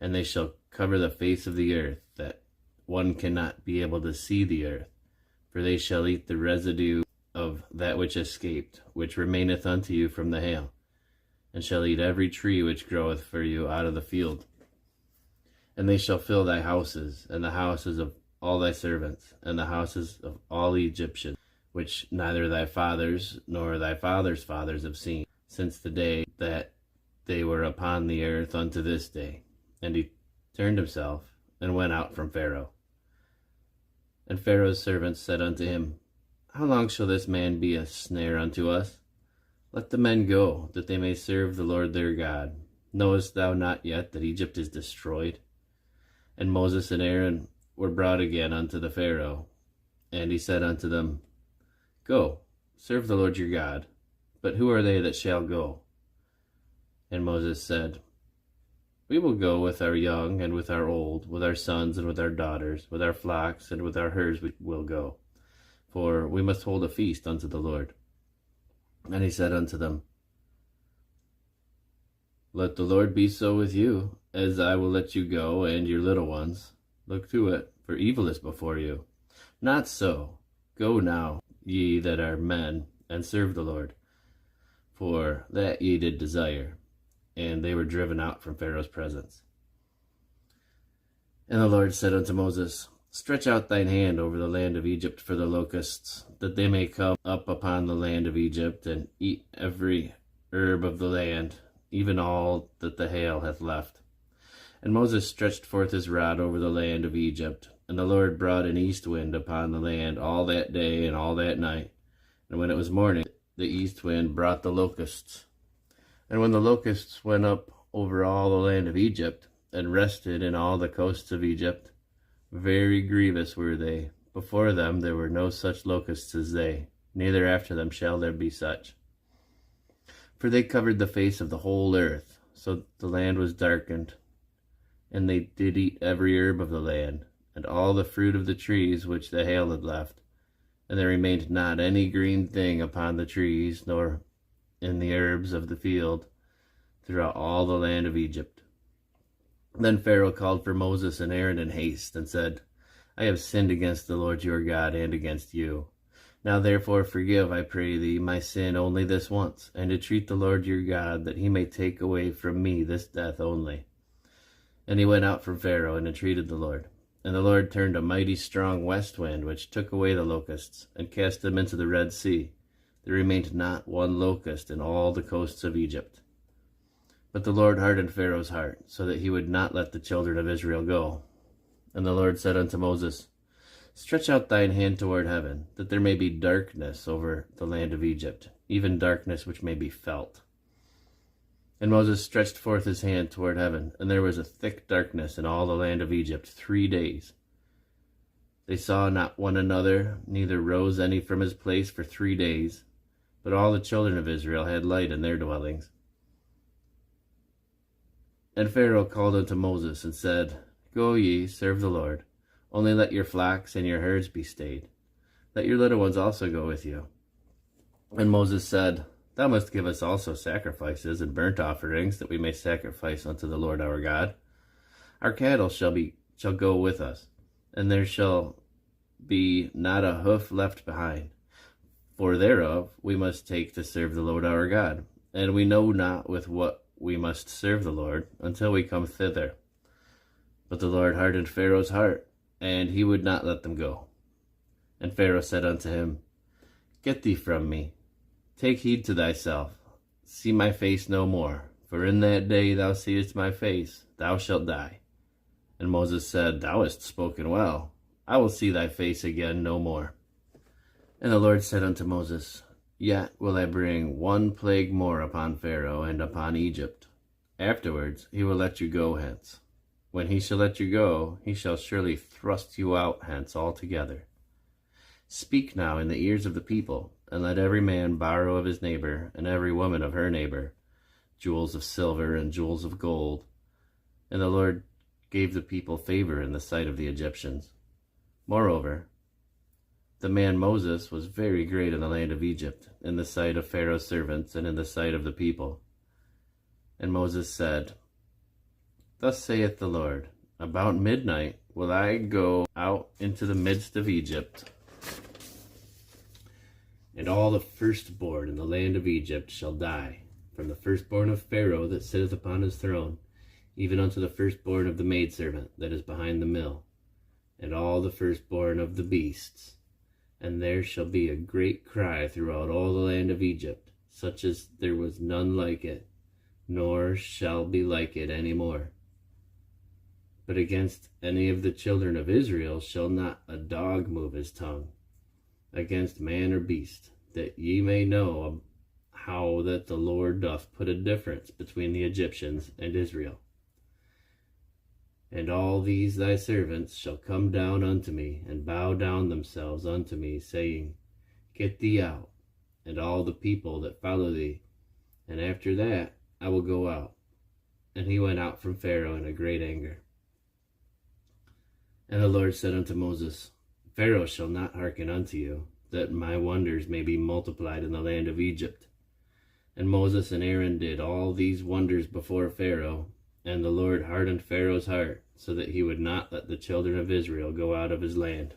and they shall cover the face of the earth, that one cannot be able to see the earth, for they shall eat the residue of that which escaped, which remaineth unto you from the hail, and shall eat every tree which groweth for you out of the field. And they shall fill thy houses, and the houses of all thy servants, and the houses of all Egyptians, which neither thy fathers nor thy fathers' fathers have seen, since the day that they were upon the earth unto this day. And he turned himself, and went out from Pharaoh. And Pharaoh's servants said unto him, How long shall this man be a snare unto us? Let the men go, that they may serve the Lord their God. Knowest thou not yet that Egypt is destroyed? And Moses and Aaron were brought again unto the Pharaoh. And he said unto them, Go, serve the Lord your God. But who are they that shall go? And Moses said, We will go with our young and with our old, with our sons and with our daughters, with our flocks and with our herds we will go. For we must hold a feast unto the Lord. And he said unto them, Let the Lord be so with you, as I will let you go, and your little ones. Look to it, for evil is before you. Not so. Go now, ye that are men, and serve the Lord. For that ye did desire. And they were driven out from Pharaoh's presence. And the Lord said unto Moses, Stretch out thine hand over the land of Egypt for the locusts, that they may come up upon the land of Egypt, and eat every herb of the land, even all that the hail hath left. And Moses stretched forth his rod over the land of Egypt, and the Lord brought an east wind upon the land all that day and all that night. And when it was morning, the east wind brought the locusts. And when the locusts went up over all the land of Egypt, and rested in all the coasts of Egypt, very grievous were they. Before them there were no such locusts as they, neither after them shall there be such. For they covered the face of the whole earth, so that the land was darkened. And they did eat every herb of the land, and all the fruit of the trees which the hail had left. And there remained not any green thing upon the trees, nor in the herbs of the field, throughout all the land of Egypt. Then Pharaoh called for Moses and Aaron in haste, and said, I have sinned against the Lord your God, and against you. Now therefore forgive, I pray thee, my sin only this once, and entreat the Lord your God, that he may take away from me this death only. And he went out from Pharaoh, and entreated the Lord. And the Lord turned a mighty strong west wind, which took away the locusts, and cast them into the Red Sea. There remained not one locust in all the coasts of Egypt. But the Lord hardened Pharaoh's heart, so that he would not let the children of Israel go. And the Lord said unto Moses, Stretch out thine hand toward heaven, that there may be darkness over the land of Egypt, even darkness which may be felt. And Moses stretched forth his hand toward heaven, and there was a thick darkness in all the land of Egypt 3 days. They saw not one another, neither rose any from his place for 3 days. But all the children of Israel had light in their dwellings. And Pharaoh called unto Moses, and said, Go ye, serve the Lord. Only let your flocks and your herds be stayed. Let your little ones also go with you. And Moses said, Thou must give us also sacrifices and burnt offerings, that we may sacrifice unto the Lord our God. Our cattle shall go with us, and there shall be not a hoof left behind. For thereof we must take to serve the Lord our God. And we know not with what we must serve the Lord, until we come thither. But the Lord hardened Pharaoh's heart, and he would not let them go. And Pharaoh said unto him, Get thee from me, take heed to thyself, see my face no more, for in that day thou seest my face, thou shalt die. And Moses said, Thou hast spoken well, I will see thy face again no more. And the Lord said unto Moses, Yet will I bring one plague more upon Pharaoh and upon Egypt. Afterwards he will let you go hence. When he shall let you go, he shall surely thrust you out hence altogether. Speak now in the ears of the people, and let every man borrow of his neighbor, and every woman of her neighbor, jewels of silver and jewels of gold. And the Lord gave the people favor in the sight of the Egyptians. Moreover, the man Moses was very great in the land of Egypt, in the sight of Pharaoh's servants, and in the sight of the people. And Moses said, Thus saith the Lord, About midnight will I go out into the midst of Egypt, and all the firstborn in the land of Egypt shall die, from the firstborn of Pharaoh that sitteth upon his throne, even unto the firstborn of the maidservant that is behind the mill, and all the firstborn of the beasts. And there shall be a great cry throughout all the land of Egypt, such as there was none like it, nor shall be like it any more. But against any of the children of Israel shall not a dog move his tongue, against man or beast, that ye may know how that the Lord doth put a difference between the Egyptians and Israel. And all these thy servants shall come down unto me, and bow down themselves unto me, saying, Get thee out, and all the people that follow thee, and after that I will go out. And he went out from Pharaoh in a great anger. And the Lord said unto Moses, Pharaoh shall not hearken unto you, that my wonders may be multiplied in the land of Egypt. And Moses and Aaron did all these wonders before Pharaoh, and the Lord hardened Pharaoh's heart, so that he would not let the children of Israel go out of his land.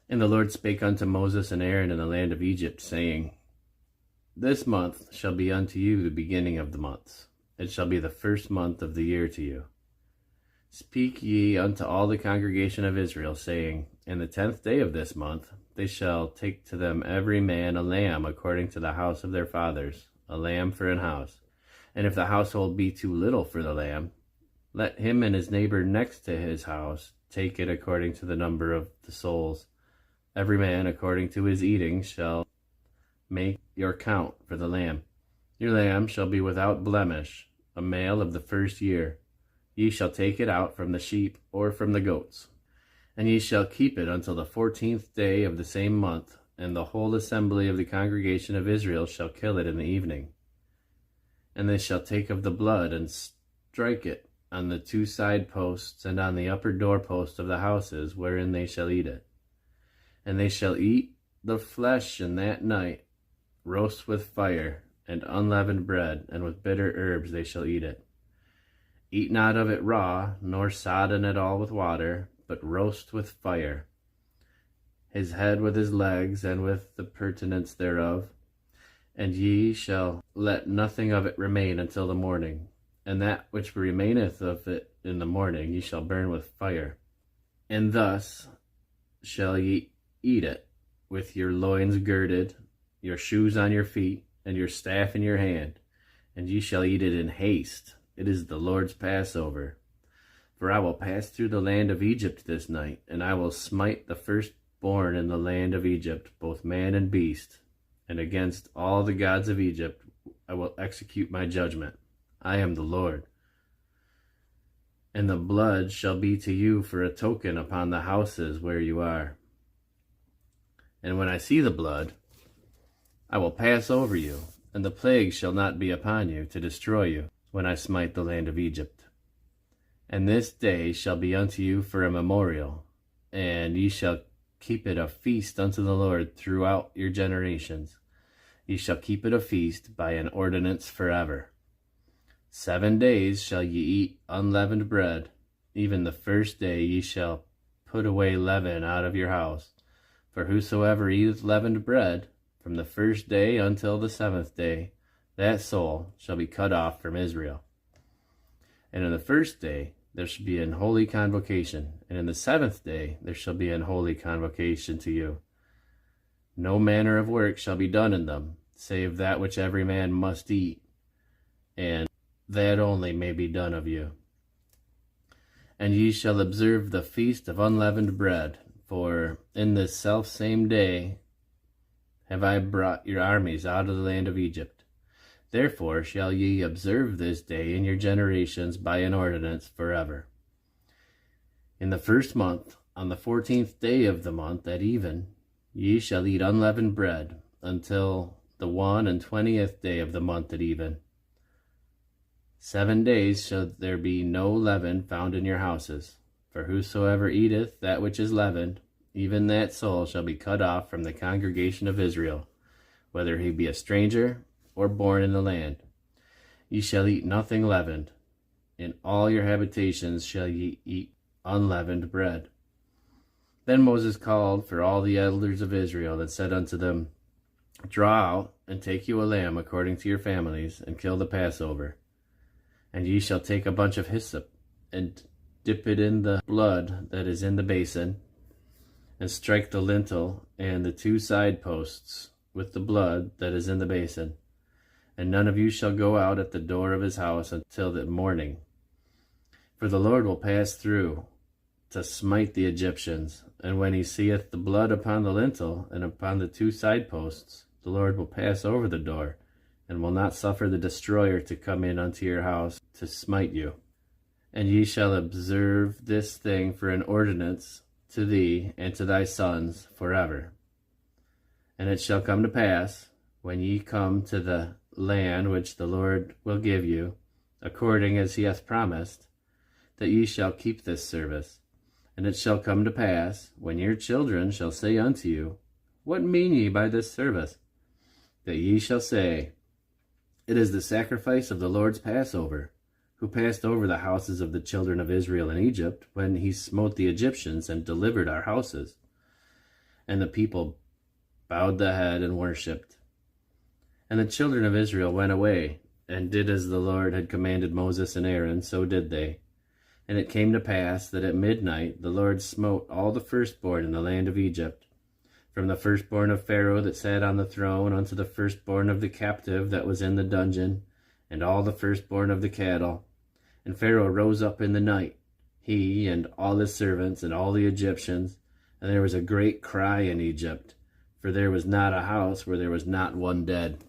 And the Lord spake unto Moses and Aaron in the land of Egypt, saying, This month shall be unto you the beginning of the months. It shall be the first month of the year to you. Speak ye unto all the congregation of Israel, saying, In the 10th day of this month they shall take to them every man a lamb according to the house of their fathers, a lamb for an house. And if the household be too little for the lamb, let him and his neighbor next to his house take it according to the number of the souls. Every man according to his eating shall make your count for the lamb. Your lamb shall be without blemish, a male of the first year. Ye shall take it out from the sheep or from the goats. And ye shall keep it until the 14th day of the same month, and the whole assembly of the congregation of Israel shall kill it in the evening. And they shall take of the blood and strike it on the 2 side posts and on the upper doorpost of the houses wherein they shall eat it. And they shall eat the flesh in that night, roast with fire, and unleavened bread, and with bitter herbs they shall eat it. Eat not of it raw, nor sodden at all with water, but roast with fire, his head with his legs, and with the purtenance thereof. And ye shall let nothing of it remain until the morning. And that which remaineth of it in the morning ye shall burn with fire. And thus shall ye eat it, with your loins girded, your shoes on your feet, and your staff in your hand. And ye shall eat it in haste. It is the Lord's Passover. For I will pass through the land of Egypt this night, and I will smite the firstborn in the land of Egypt, both man and beast. And against all the gods of Egypt I will execute my judgment. I am the Lord. And the blood shall be to you for a token upon the houses where you are. And when I see the blood, I will pass over you, and the plague shall not be upon you to destroy you, when I smite the land of Egypt. And this day shall be unto you for a memorial, and ye shall keep it a feast unto the Lord throughout your generations. Ye shall keep it a feast by an ordinance forever. 7 days shall ye eat unleavened bread. Even the first day ye shall put away leaven out of your house. For whosoever eateth leavened bread, from the first day until the 7th day, that soul shall be cut off from Israel. And on the first day there shall be an holy convocation, and in the 7th day there shall be an holy convocation to you. No manner of work shall be done in them, save that which every man must eat, and that only may be done of you. And ye shall observe the feast of unleavened bread, for in this selfsame day have I brought your armies out of the land of Egypt. Therefore shall ye observe this day in your generations by an ordinance forever. In the 1st month, on the 14th day of the month at even, ye shall eat unleavened bread until the 21st day of the month at even. 7 days shall there be no leaven found in your houses. For whosoever eateth that which is leavened, even that soul shall be cut off from the congregation of Israel, whether he be a stranger or born in the land. Ye shall eat nothing leavened. In all your habitations shall ye eat unleavened bread. Then Moses called for all the elders of Israel, and said unto them, Draw out, and take you a lamb according to your families, and kill the Passover. And ye shall take a bunch of hyssop, and dip it in the blood that is in the basin, and strike the lintel and the 2 side posts with the blood that is in the basin. And none of you shall go out at the door of his house until the morning. For the Lord will pass through to smite the Egyptians, and when he seeth the blood upon the lintel and upon the 2 side posts, the Lord will pass over the door, and will not suffer the destroyer to come in unto your house to smite you. And ye shall observe this thing for an ordinance to thee and to thy sons forever. And it shall come to pass, when ye come to the land which the Lord will give you, according as he hath promised, that ye shall keep this service. And it shall come to pass, when your children shall say unto you, What mean ye by this service? That ye shall say, It is the sacrifice of the Lord's Passover, who passed over the houses of the children of Israel in Egypt, when he smote the Egyptians and delivered our houses. And the people bowed the head and worshipped. And the children of Israel went away, and did as the Lord had commanded Moses and Aaron, so did they. And it came to pass that at midnight the Lord smote all the firstborn in the land of Egypt, from the firstborn of Pharaoh that sat on the throne unto the firstborn of the captive that was in the dungeon, and all the firstborn of the cattle. And Pharaoh rose up in the night, he and all his servants and all the Egyptians, and there was a great cry in Egypt, for there was not a house where there was not one dead.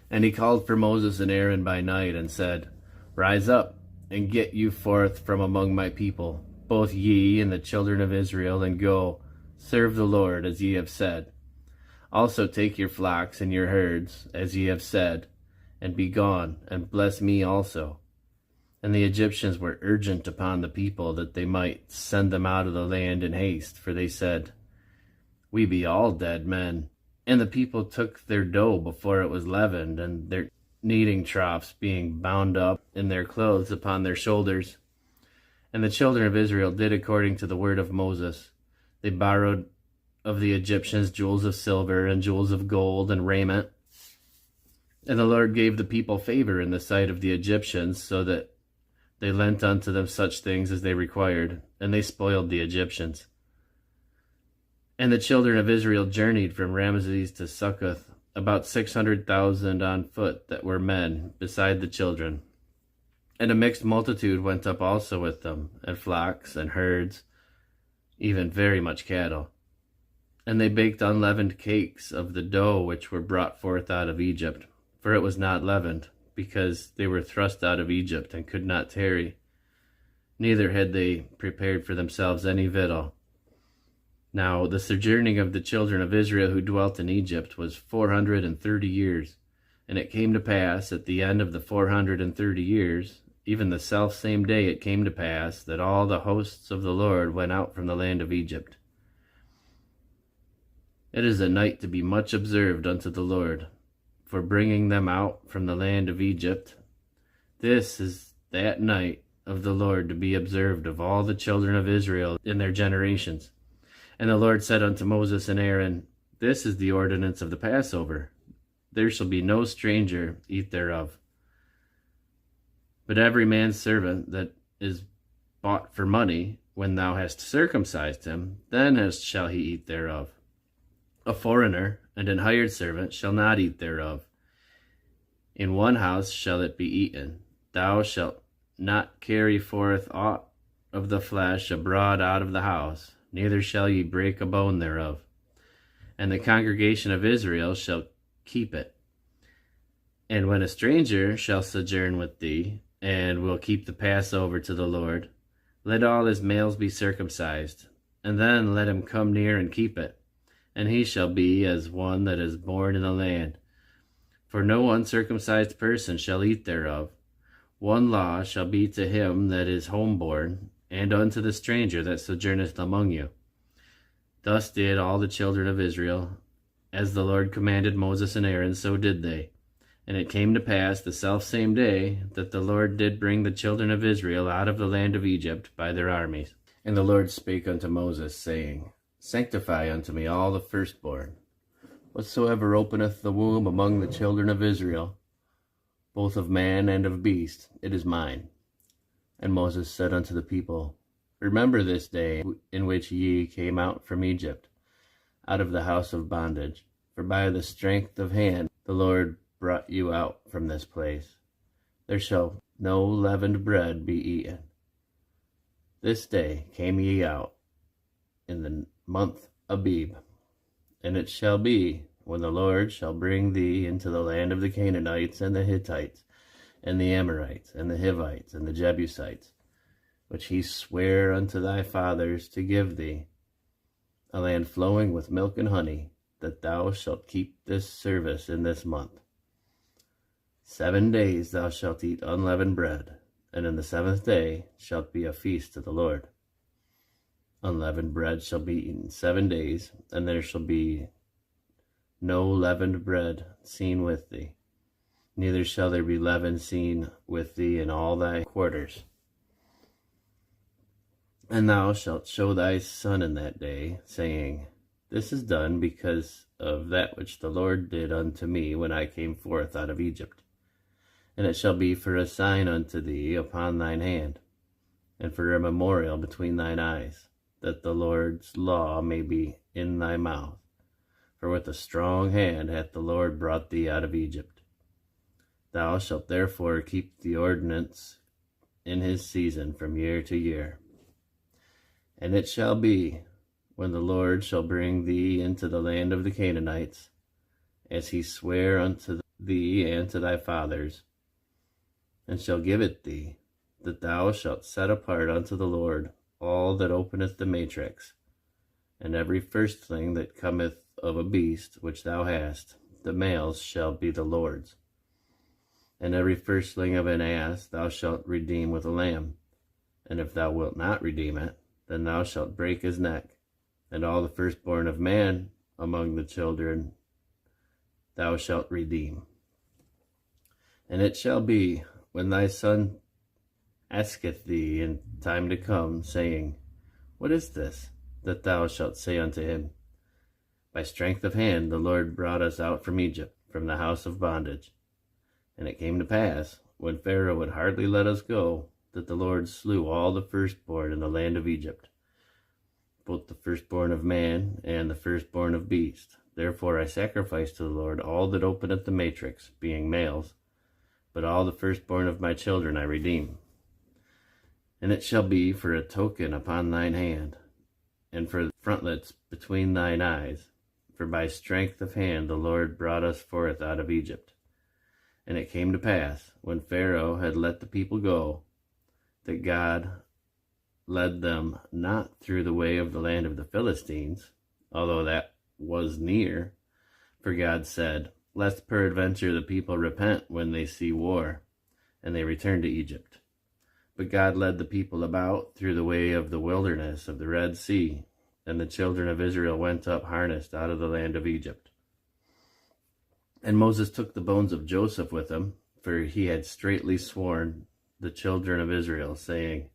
And he called for Moses and Aaron by night, and said, Rise up, and get you forth from among my people, both ye and the children of Israel, and go, serve the Lord as ye have said. Also take your flocks and your herds, as ye have said, and be gone, and bless me also. And the Egyptians were urgent upon the people, that they might send them out of the land in haste, for they said, We be all dead men. And the people took their dough before it was leavened, and their kneading troughs being bound up in their clothes upon their shoulders. And the children of Israel did according to the word of Moses. They borrowed of the Egyptians jewels of silver and jewels of gold and raiment. And the Lord gave the people favor in the sight of the Egyptians, so that they lent unto them such things as they required, and they spoiled the Egyptians. And the children of Israel journeyed from Ramses to Succoth, about 600,000 on foot that were men, beside the children. And a mixed multitude went up also with them, and flocks and herds, even very much cattle. And they baked unleavened cakes of the dough which were brought forth out of Egypt, for it was not leavened, because they were thrust out of Egypt and could not tarry. Neither had they prepared for themselves any victual. Now the sojourning of the children of Israel who dwelt in Egypt was 430 years. And it came to pass at the end of the 430 years, even the selfsame day it came to pass, that all the hosts of the Lord went out from the land of Egypt. It is a night to be much observed unto the Lord, for bringing them out from the land of Egypt. This is that night of the Lord to be observed of all the children of Israel in their generations. And the Lord said unto Moses and Aaron, This is the ordinance of the Passover. There shall be no stranger eat thereof. But every man's servant that is bought for money, when thou hast circumcised him, then shall he eat thereof. A foreigner and an hired servant shall not eat thereof. In one house shall it be eaten. Thou shalt not carry forth aught of the flesh abroad out of the house, neither shall ye break a bone thereof. And the congregation of Israel shall keep it. And when a stranger shall sojourn with thee, and will keep the Passover to the Lord, let all his males be circumcised, and then let him come near and keep it. And he shall be as one that is born in the land. For no uncircumcised person shall eat thereof. One law shall be to him that is homeborn, and unto the stranger that sojourneth among you. Thus did all the children of Israel, as the Lord commanded Moses and Aaron, so did they. And it came to pass the selfsame day that the Lord did bring the children of Israel out of the land of Egypt by their armies. And the Lord spake unto Moses, saying, Sanctify unto me all the firstborn, whatsoever openeth the womb among the children of Israel, both of man and of beast, it is mine. And Moses said unto the people, Remember this day in which ye came out from Egypt, out of the house of bondage, for by the strength of hand the Lord brought you out from this place. There shall no leavened bread be eaten. This day came ye out in the month Abib. And it shall be, when the Lord shall bring thee into the land of the Canaanites, and the Hittites, and the Amorites, and the Hivites, and the Jebusites, which he sware unto thy fathers to give thee, a land flowing with milk and honey, that thou shalt keep this service in this month. 7 days thou shalt eat unleavened bread, and in the 7th day shalt be a feast to the Lord. Unleavened bread shall be eaten 7 days, and there shall be no leavened bread seen with thee, neither shall there be leaven seen with thee in all thy quarters. And thou shalt show thy son in that day, saying, This is done because of that which the Lord did unto me when I came forth out of Egypt. And it shall be for a sign unto thee upon thine hand, and for a memorial between thine eyes, that the Lord's law may be in thy mouth. For with a strong hand hath the Lord brought thee out of Egypt. Thou shalt therefore keep the ordinance in his season from year to year. And it shall be, when the Lord shall bring thee into the land of the Canaanites, as he sware unto thee and to thy fathers, and shall give it thee, that thou shalt set apart unto the Lord all that openeth the matrix, and every firstling that cometh of a beast which thou hast, the males shall be the Lord's. And every firstling of an ass thou shalt redeem with a lamb. And if thou wilt not redeem it, then thou shalt break his neck. And all the firstborn of man among the children thou shalt redeem. And it shall be, when thy son asketh thee in time to come, saying, What is this? That thou shalt say unto him, By strength of hand the Lord brought us out from Egypt, from the house of bondage. And it came to pass, when Pharaoh would hardly let us go, that the Lord slew all the firstborn in the land of Egypt, both the firstborn of man and the firstborn of beast. Therefore I sacrifice to the Lord all that openeth the matrix, being males, but all the firstborn of my children I redeem. And it shall be for a token upon thine hand, and for the frontlets between thine eyes, for by strength of hand the Lord brought us forth out of Egypt. And it came to pass, when Pharaoh had let the people go, that God led them not through the way of the land of the Philistines, although that was near. For God said, Lest peradventure the people repent when they see war, and they return to Egypt. But God led the people about through the way of the wilderness of the Red Sea, and the children of Israel went up harnessed out of the land of Egypt. And Moses took the bones of Joseph with him, for he had straitly sworn the children of Israel, saying,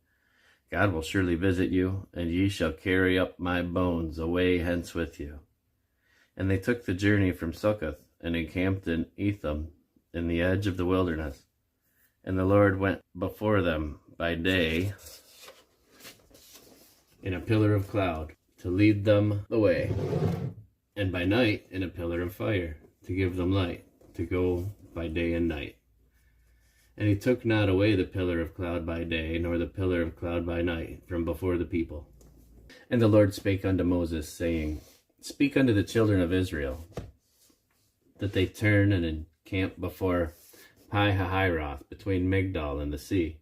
God will surely visit you, and ye shall carry up my bones away hence with you. And they took the journey from Succoth, and encamped in Etham, in the edge of the wilderness. And the Lord went before them by day in a pillar of cloud to lead them the way, and by night in a pillar of fire to give them light, to go by day and night. And he took not away the pillar of cloud by day, nor the pillar of cloud by night from before the people. And the Lord spake unto Moses, saying, Speak unto the children of Israel, that they turn and encamp before Pi-hahiroth, between Migdol and the sea,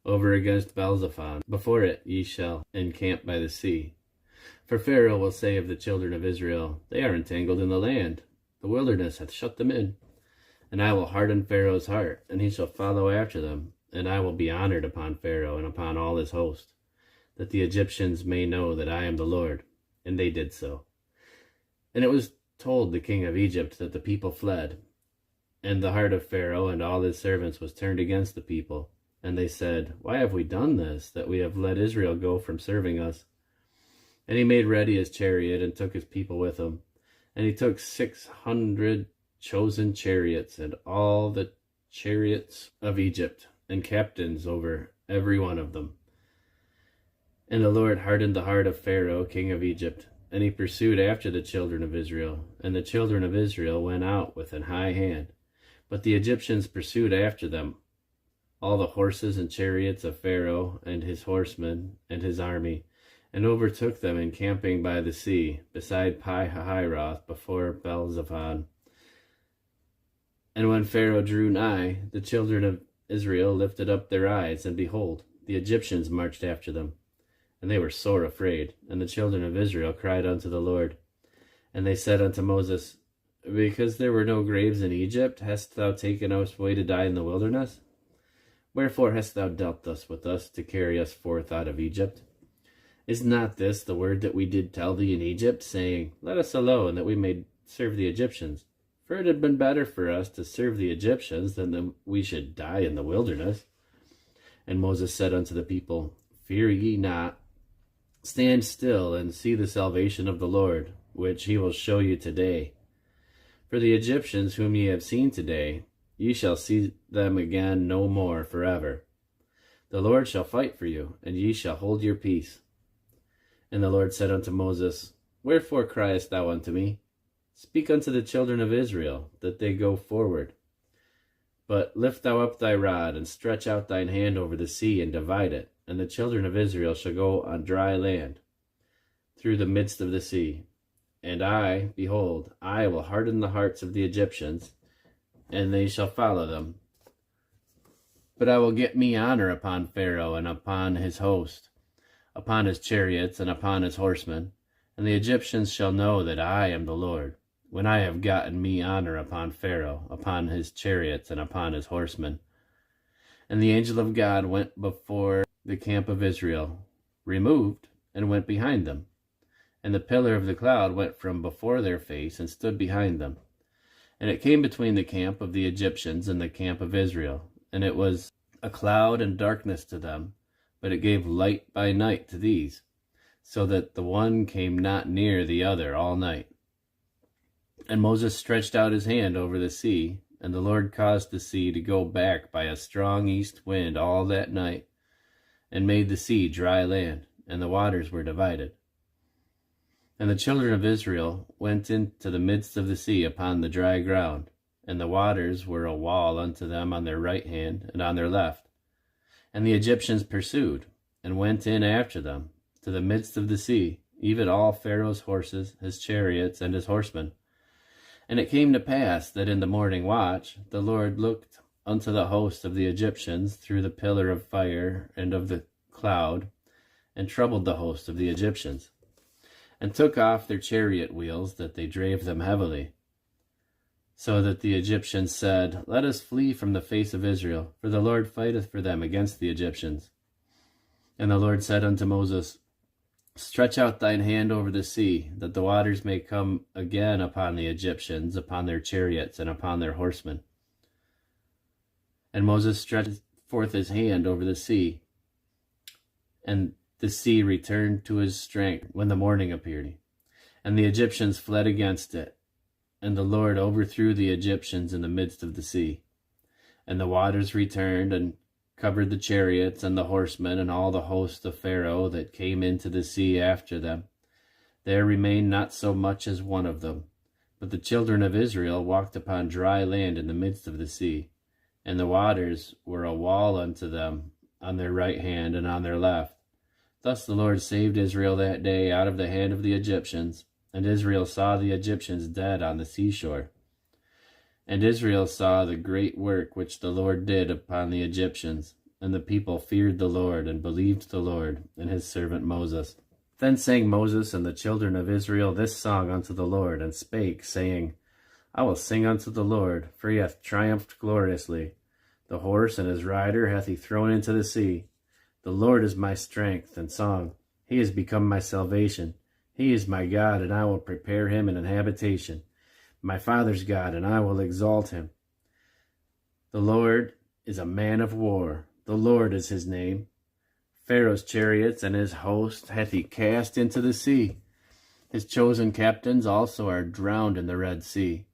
over against Baal-zephon. Before it ye shall encamp by the sea. For Pharaoh will say of the children of Israel, They are entangled in the land, the wilderness hath shut them in. And I will harden Pharaoh's heart, and he shall follow after them. And I will be honored upon Pharaoh and upon all his host, that the Egyptians may know that I am the Lord. And they did so. And it was told the king of Egypt that the people fled. And the heart of Pharaoh and all his servants was turned against the people. And they said, Why have we done this, that we have let Israel go from serving us? And he made ready his chariot, and took his people with him. And he took 600 chosen chariots, and all the chariots of Egypt, and captains over every one of them. And the Lord hardened the heart of Pharaoh, king of Egypt, and he pursued after the children of Israel. And the children of Israel went out with an high hand. But the Egyptians pursued after them, all the horses and chariots of Pharaoh, and his horsemen, and his army, and overtook them encamping by the sea, beside Pi-hahiroth, before Baal-zephon. And when Pharaoh drew nigh, the children of Israel lifted up their eyes, and behold, the Egyptians marched after them. And they were sore afraid. And the children of Israel cried unto the Lord. And they said unto Moses, Because there were no graves in Egypt, hast thou taken us away to die in the wilderness? Wherefore hast thou dealt thus with us, to carry us forth out of Egypt? Is not this the word that we did tell thee in Egypt, saying, Let us alone, that we may serve the Egyptians? For it had been better for us to serve the Egyptians than that we should die in the wilderness. And Moses said unto the people, Fear ye not, stand still, and see the salvation of the Lord, which he will show you today. For the Egyptians whom ye have seen today, ye shall see them again no more forever. The Lord shall fight for you, and ye shall hold your peace. And the Lord said unto Moses, Wherefore criest thou unto me? Speak unto the children of Israel, that they go forward. But lift thou up thy rod, and stretch out thine hand over the sea, and divide it, and the children of Israel shall go on dry land, through the midst of the sea. And I, behold, I will harden the hearts of the Egyptians, and they shall follow them. But I will get me honor upon Pharaoh, and upon his host, upon his chariots, and upon his horsemen. And the Egyptians shall know that I am the Lord, when I have gotten me honor upon Pharaoh, upon his chariots, and upon his horsemen. And the angel of God went before the camp of Israel, removed, and went behind them. And the pillar of the cloud went from before their face, and stood behind them. And it came between the camp of the Egyptians and the camp of Israel. And it was a cloud and darkness to them, but it gave light by night to these, so that the one came not near the other all night. And Moses stretched out his hand over the sea, and the Lord caused the sea to go back by a strong east wind all that night, and made the sea dry land, and the waters were divided. And the children of Israel went into the midst of the sea upon the dry ground, and the waters were a wall unto them on their right hand and on their left. And the Egyptians pursued, and went in after them, to the midst of the sea, even all Pharaoh's horses, his chariots, and his horsemen. And it came to pass that in the morning watch the Lord looked unto the host of the Egyptians through the pillar of fire and of the cloud, and troubled the host of the Egyptians, and took off their chariot wheels, that they drave them heavily. So that the Egyptians said, Let us flee from the face of Israel, for the Lord fighteth for them against the Egyptians. And the Lord said unto Moses, Stretch out thine hand over the sea, that the waters may come again upon the Egyptians, upon their chariots, and upon their horsemen. And Moses stretched forth his hand over the sea, and the sea returned to his strength when the morning appeared. And the Egyptians fled against it, and the Lord overthrew the Egyptians in the midst of the sea. And the waters returned and covered the chariots and the horsemen and all the host of Pharaoh that came into the sea after them. There remained not so much as one of them. But the children of Israel walked upon dry land in the midst of the sea, and the waters were a wall unto them on their right hand and on their left. Thus the Lord saved Israel that day out of the hand of the Egyptians, and Israel saw the Egyptians dead on the seashore. And Israel saw the great work which the Lord did upon the Egyptians, and the people feared the Lord, and believed the Lord and his servant Moses. Then sang Moses and the children of Israel this song unto the Lord, and spake, saying, I will sing unto the Lord, for he hath triumphed gloriously. The horse and his rider hath he thrown into the sea. The Lord is my strength and song. He is become my salvation. He is my God, and I will prepare him an habitation. My father's God, and I will exalt him. The Lord is a man of war. The Lord is his name. Pharaoh's chariots and his host hath he cast into the sea. His chosen captains also are drowned in the Red Sea.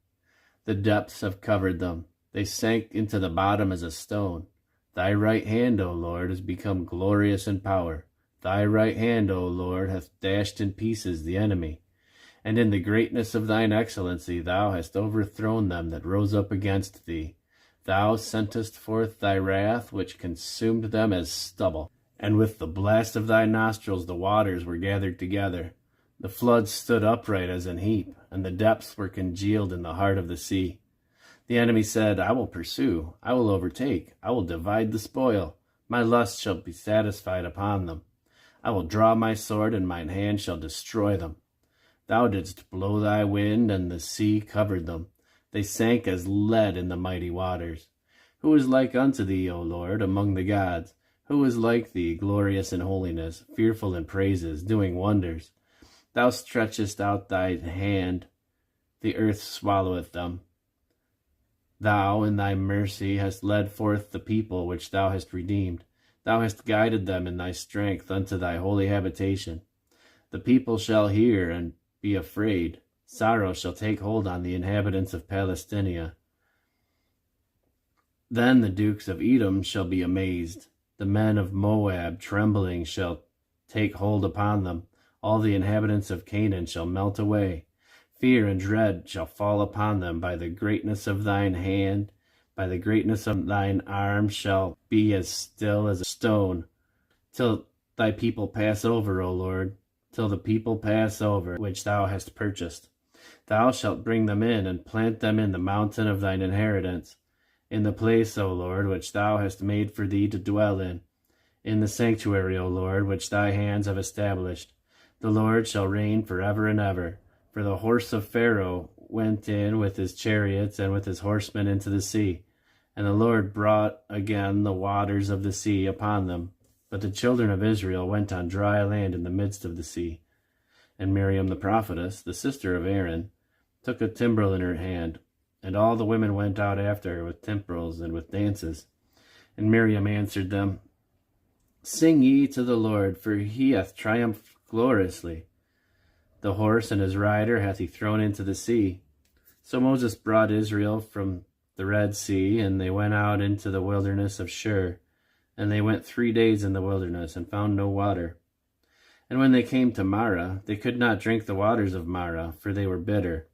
The depths have covered them. They sank into the bottom as a stone. Thy right hand, O Lord, is become glorious in power. Thy right hand, O Lord, hath dashed in pieces the enemy. And in the greatness of thine excellency thou hast overthrown them that rose up against thee. Thou sentest forth thy wrath, which consumed them as stubble. And with the blast of thy nostrils the waters were gathered together. The floods stood upright as an heap, and the depths were congealed in the heart of the sea. The enemy said, I will pursue, I will overtake, I will divide the spoil. My lust shall be satisfied upon them. I will draw my sword, and mine hand shall destroy them. Thou didst blow thy wind, and the sea covered them. They sank as lead in the mighty waters. Who is like unto thee, O Lord, among the gods? Who is like thee, glorious in holiness, fearful in praises, doing wonders? Thou stretchest out thy hand, the earth swalloweth them. Thou in thy mercy hast led forth the people which thou hast redeemed. Thou hast guided them in thy strength unto thy holy habitation. The people shall hear and be afraid. Sorrow shall take hold on the inhabitants of Palestina. Then the dukes of Edom shall be amazed. The men of Moab trembling shall take hold upon them. All the inhabitants of Canaan shall melt away. Fear and dread shall fall upon them. By the greatness of thine hand, by the greatness of thine arm shall be as still as a stone, till thy people pass over, O Lord, till the people pass over, which thou hast purchased. Thou shalt bring them in, and plant them in the mountain of thine inheritance, in the place, O Lord, which thou hast made for thee to dwell in the sanctuary, O Lord, which thy hands have established. The Lord shall reign forever and ever. For the horse of Pharaoh went in with his chariots and with his horsemen into the sea, and the Lord brought again the waters of the sea upon them. But the children of Israel went on dry land in the midst of the sea. And Miriam the prophetess, the sister of Aaron, took a timbrel in her hand, and all the women went out after her with timbrels and with dances. And Miriam answered them, Sing ye to the Lord, for he hath triumphed gloriously. The horse and his rider hath he thrown into the sea. So Moses brought Israel from the Red Sea, and they went out into the wilderness of Shur. And they went 3 days in the wilderness, and found no water. And when they came to Marah, they could not drink the waters of Marah, for they were bitter.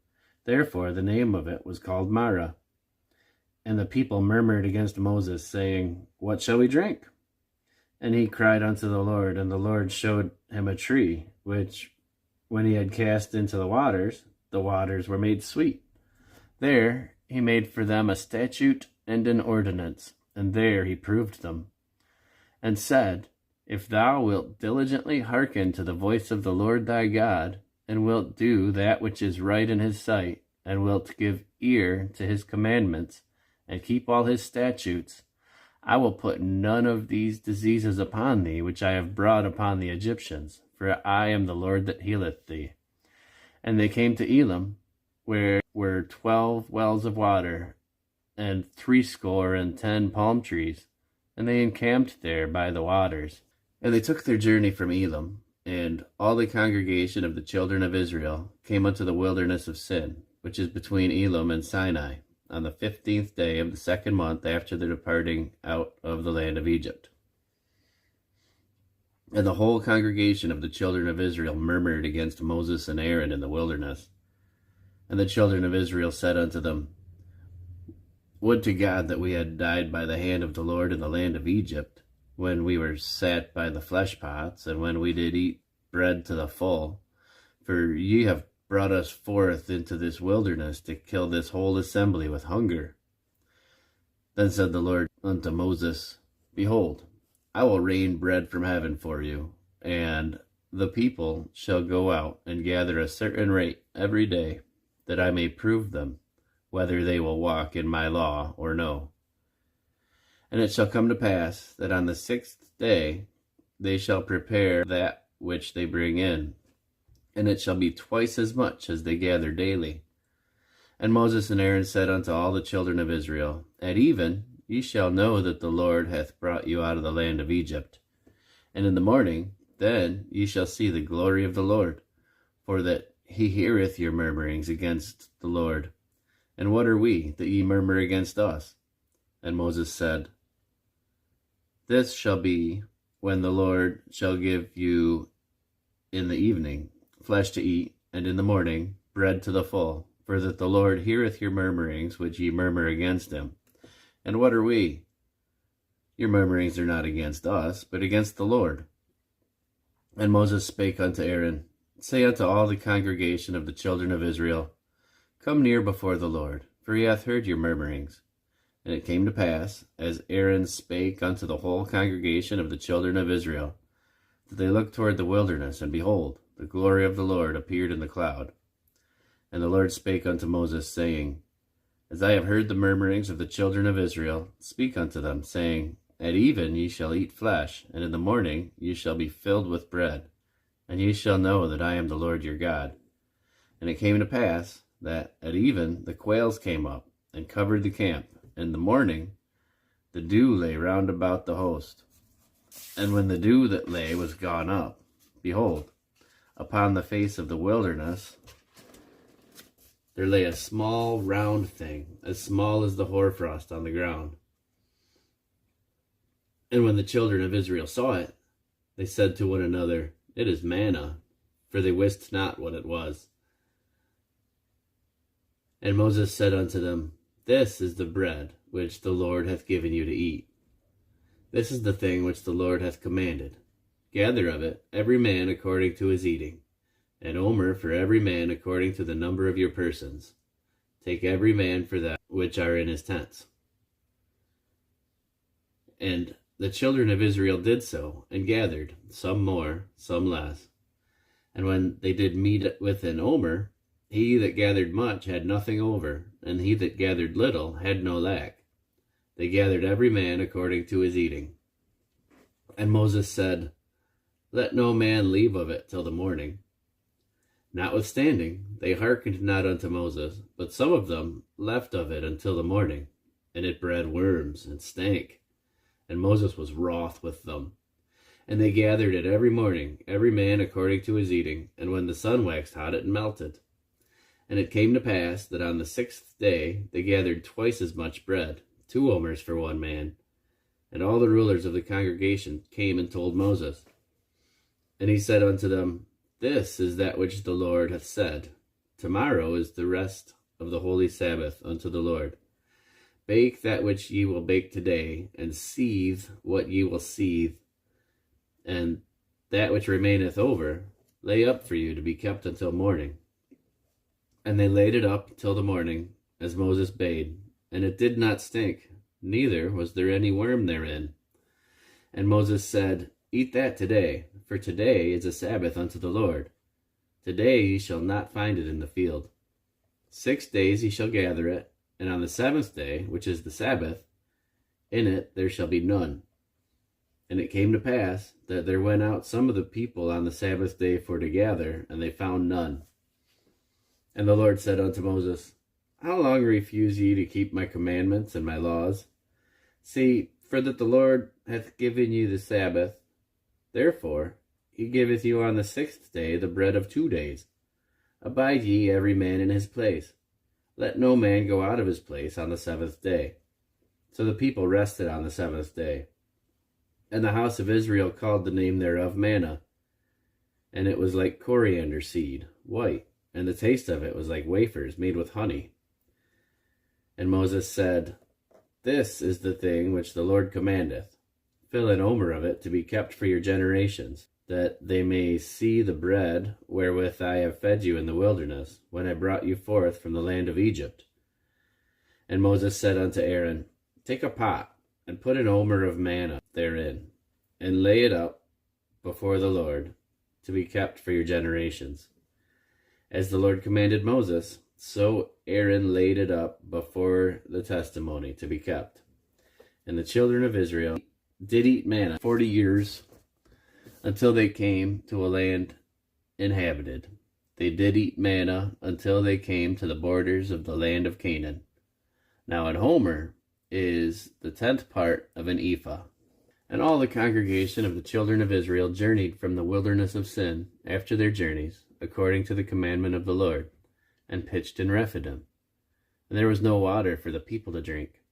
Therefore the name of it was called Marah. And the people murmured against Moses, saying, What shall we drink? And he cried unto the Lord, and the Lord showed him a tree, which, when he had cast into the waters were made sweet. There he made for them a statute and an ordinance, and there he proved them, and said, If thou wilt diligently hearken to the voice of the Lord thy God, and wilt do that which is right in his sight, and wilt give ear to his commandments, and keep all his statutes, I will put none of these diseases upon thee, which I have brought upon the Egyptians, for I am the Lord that healeth thee. And they came to Elim, where were 12 wells of water, and 70 palm trees, and they encamped there by the waters. And they took their journey from Elim, and all the congregation of the children of Israel came unto the wilderness of Sin, which is between Elim and Sinai, on the 15th day of the 2nd month after their departing out of the land of Egypt. And the whole congregation of the children of Israel murmured against Moses and Aaron in the wilderness. And the children of Israel said unto them, Would to God that we had died by the hand of the Lord in the land of Egypt, when we were sat by the flesh pots, and when we did eat bread to the full. For ye have brought us forth into this wilderness to kill this whole assembly with hunger. Then said the Lord unto Moses, Behold, I will rain bread from heaven for you, and the people shall go out and gather a certain rate every day, that I may prove them, whether they will walk in my law or no. And it shall come to pass that on the 6th day they shall prepare that which they bring in, and it shall be twice as much as they gather daily. And Moses and Aaron said unto all the children of Israel, At even ye shall know that the Lord hath brought you out of the land of Egypt. And in the morning then ye shall see the glory of the Lord, for that he heareth your murmurings against the Lord. And what are we, that ye murmur against us? And Moses said, This shall be when the Lord shall give you in the evening flesh to eat, and in the morning bread to the full, for that the Lord heareth your murmurings which ye murmur against him. And what are we? Your murmurings are not against us, but against the Lord. And Moses spake unto Aaron, Say unto all the congregation of the children of Israel, Come near before the Lord, for he hath heard your murmurings. And it came to pass, as Aaron spake unto the whole congregation of the children of Israel, that they looked toward the wilderness, and behold, the glory of the Lord appeared in the cloud. And the Lord spake unto Moses, saying, As I have heard the murmurings of the children of Israel, speak unto them, saying, At even ye shall eat flesh, and in the morning ye shall be filled with bread, and ye shall know that I am the Lord your God. And it came to pass, that at even the quails came up, and covered the camp. In the morning the dew lay round about the host. And when the dew that lay was gone up, behold, upon the face of the wilderness there lay a small round thing, as small as the hoarfrost on the ground. And when the children of Israel saw it, they said to one another, It is manna, for they wist not what it was. And Moses said unto them, This is the bread which the Lord hath given you to eat. This is the thing which the Lord hath commanded. Gather of it every man according to his eating, an omer for every man according to the number of your persons. Take every man for that which are in his tents. And the children of Israel did so, and gathered, some more, some less. And when they did meet with an omer, he that gathered much had nothing over, and he that gathered little had no lack. They gathered every man according to his eating. And Moses said, Let no man leave of it till the morning. Notwithstanding, they hearkened not unto Moses, but some of them left of it until the morning, and it bred worms, and stank. And Moses was wroth with them. And they gathered it every morning, every man according to his eating, and when the sun waxed hot, it melted. And it came to pass that on the 6th day they gathered twice as much bread, 2 omers for one man. And all the rulers of the congregation came and told Moses. And he said unto them, This is that which the Lord hath said. Tomorrow is the rest of the holy Sabbath unto the Lord. Bake that which ye will bake today, and seethe what ye will seethe, and that which remaineth over lay up for you to be kept until morning. And they laid it up till the morning, as Moses bade, and it did not stink, neither was there any worm therein. And Moses said, Eat that today, for today is a Sabbath unto the Lord. Today ye shall not find it in the field. 6 days ye shall gather it, and on the 7th day, which is the Sabbath, in it there shall be none. And it came to pass that there went out some of the people on the Sabbath day for to gather, and they found none. And the Lord said unto Moses, How long refuse ye to keep my commandments and my laws? See, for that the Lord hath given you the Sabbath, therefore he giveth you on the 6th day the bread of 2 days. Abide ye every man in his place. let no man go out of his place on the seventh day. So the people rested on the seventh day. And the house of Israel called the name thereof manna. And it was like coriander seed, white, and the taste of it was like wafers made with honey. And Moses said, This is the thing which the Lord commandeth. Fill an omer of it to be kept for your generations, that they may see the bread wherewith I have fed you in the wilderness, when I brought you forth from the land of Egypt. And Moses said unto Aaron, Take a pot, and put an omer of manna therein, and lay it up before the Lord, to be kept for your generations. As the Lord commanded Moses, so Aaron laid it up before the testimony to be kept. And the children of Israel did eat manna 40 years, until they came to a land inhabited. They did eat manna until they came to the borders of the land of Canaan. Now an homer is the 10th part of an ephah. And all the congregation of the children of Israel journeyed from the wilderness of Sin after their journeys, according to the commandment of the Lord, and pitched in Rephidim. And there was no water for the people to drink.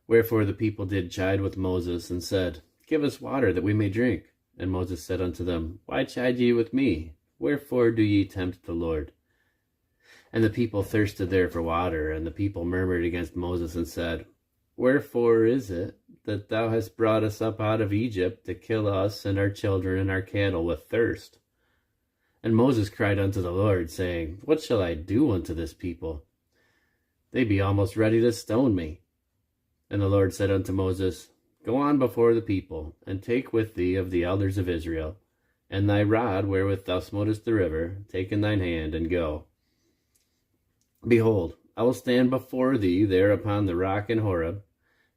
Wherefore the people did chide with Moses, and said, Give us water, that we may drink. And Moses said unto them, Why chide ye with me? Wherefore do ye tempt the Lord? And the people thirsted there for water, and the people murmured against Moses, and said, Wherefore is it that thou hast brought us up out of Egypt to kill us and our children and our cattle with thirst? And Moses cried unto the Lord, saying, What shall I do unto this people? They be almost ready to stone me. And the Lord said unto Moses, Go on before the people, and take with thee of the elders of Israel, and thy rod wherewith thou smotest the river, take in thine hand, and go. Behold, I will stand before thee there upon the rock in Horeb,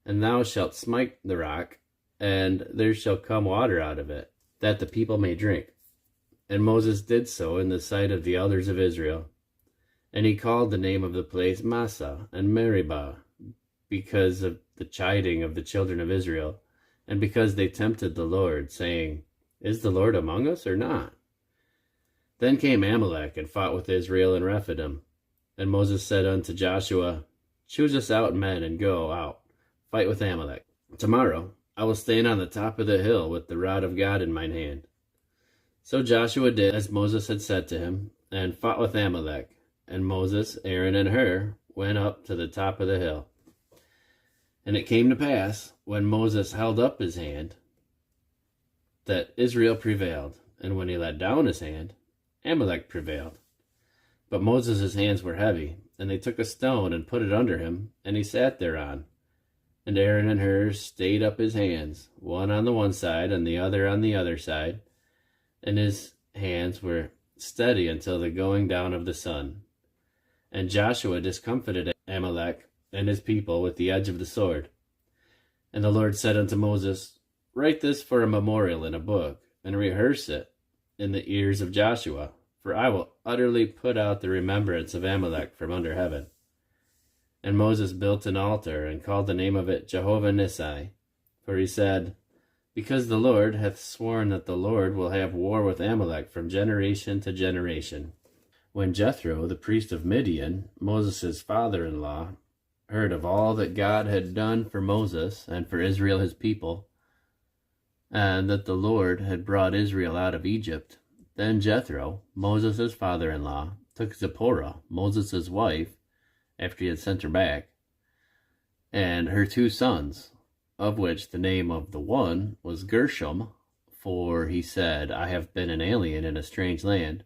and thou shalt smite the rock, and there shall come water out of it, that the people may drink. And Moses did so in the sight of the elders of Israel. And he called the name of the place Massah and Meribah, because of the chiding of the children of Israel, and because they tempted the Lord, saying, Is the Lord among us or not? Then came Amalek and fought with Israel in Rephidim. And Moses said unto Joshua, Choose us out men, and go out, fight with Amalek. Tomorrow I will stand on the top of the hill with the rod of God in mine hand. So Joshua did as Moses had said to him, and fought with Amalek. And Moses, Aaron, and Hur went up to the top of the hill. And it came to pass, when Moses held up his hand, that Israel prevailed, and when he let down his hand, Amalek prevailed. But Moses' hands were heavy, and they took a stone and put it under him, and he sat thereon. And Aaron and Hur stayed up his hands, one on the one side and the other on the other side, and his hands were steady until the going down of the sun. And Joshua discomfited Amalek and his people with the edge of the sword. And the Lord said unto Moses, Write this for a memorial in a book, and rehearse it in the ears of Joshua, for I will utterly put out the remembrance of Amalek from under heaven. And Moses built an altar, and called the name of it Jehovah Nissi, for he said, Because the Lord hath sworn that the Lord will have war with Amalek from generation to generation. When Jethro, the priest of Midian, Moses' father-in-law, heard of all that God had done for Moses and for Israel his people, and that the Lord had brought Israel out of Egypt, then Jethro, Moses' father-in-law, took Zipporah, Moses' wife, after he had sent her back, and her 2 sons, of which the name of the one was Gershom, for he said, I have been an alien in a strange land,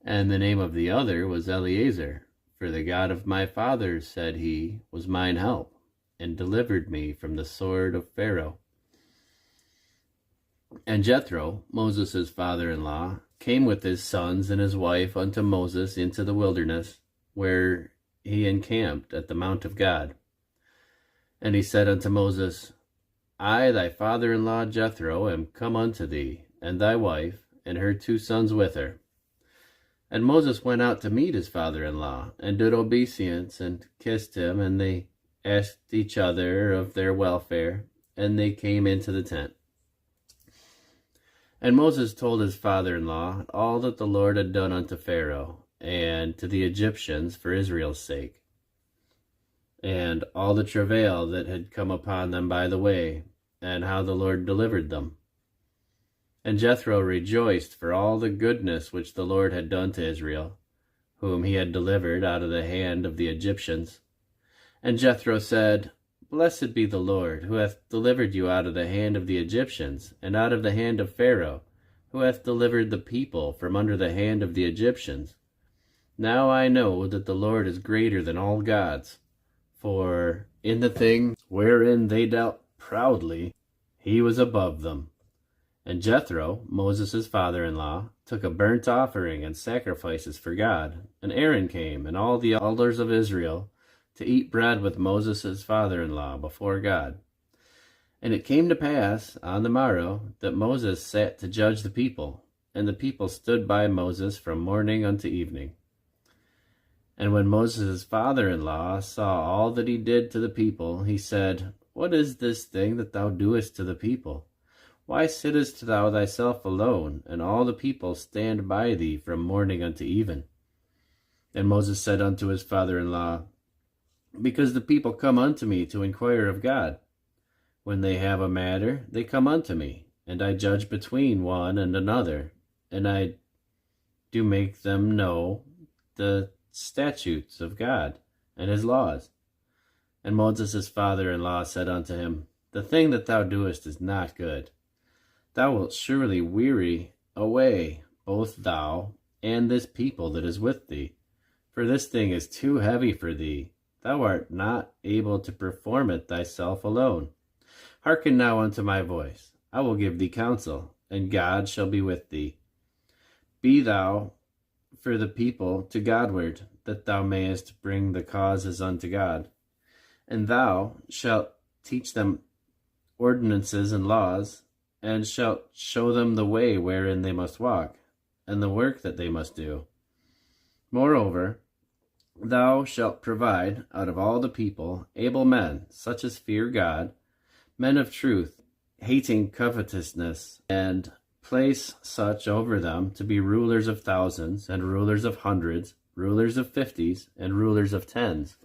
and the name of the other was Eleazar, for the God of my fathers, said he, was mine help, and delivered me from the sword of Pharaoh. And Jethro, Moses' father-in-law, came with his sons and his wife unto Moses into the wilderness, where he encamped at the mount of God. And he said unto Moses, I, thy father-in-law Jethro, am come unto thee, and thy wife, and her 2 sons with her. And Moses went out to meet his father-in-law, and did obeisance, and kissed him, and they asked each other of their welfare, and they came into the tent. And Moses told his father-in-law all that the Lord had done unto Pharaoh, and to the Egyptians for Israel's sake, and all the travail that had come upon them by the way, and how the Lord delivered them. And Jethro rejoiced for all the goodness which the Lord had done to Israel, whom he had delivered out of the hand of the Egyptians. And Jethro said, Blessed be the Lord, who hath delivered you out of the hand of the Egyptians, and out of the hand of Pharaoh, who hath delivered the people from under the hand of the Egyptians. Now I know that the Lord is greater than all gods, for in the thing wherein they dealt proudly, he was above them. And Jethro, Moses' father-in-law, took a burnt offering and sacrifices for God. And Aaron came, and all the elders of Israel, to eat bread with Moses' father-in-law before God. And it came to pass on the morrow that Moses sat to judge the people, and the people stood by Moses from morning unto evening. And when Moses' father-in-law saw all that he did to the people, he said, What is this thing that thou doest to the people? Why sittest thou thyself alone, and all the people stand by thee from morning unto even? And Moses said unto his father-in-law, Because the people come unto me to inquire of God. When they have a matter, they come unto me, and I judge between one and another, and I do make them know the statutes of God and his laws. And Moses' father-in-law said unto him, The thing that thou doest is not good. Thou wilt surely weary away both thou and this people that is with thee, for this thing is too heavy for thee. Thou art not able to perform it thyself alone. Hearken now unto my voice. I will give thee counsel, and God shall be with thee. Be thou for the people to Godward, that thou mayest bring the causes unto God. And thou shalt teach them ordinances and laws, and shalt show them the way wherein they must walk, and the work that they must do. Moreover, thou shalt provide out of all the people able men, such as fear God, men of truth, hating covetousness, and place such over them to be rulers of thousands, and rulers of hundreds, rulers of fifties, and rulers of tens.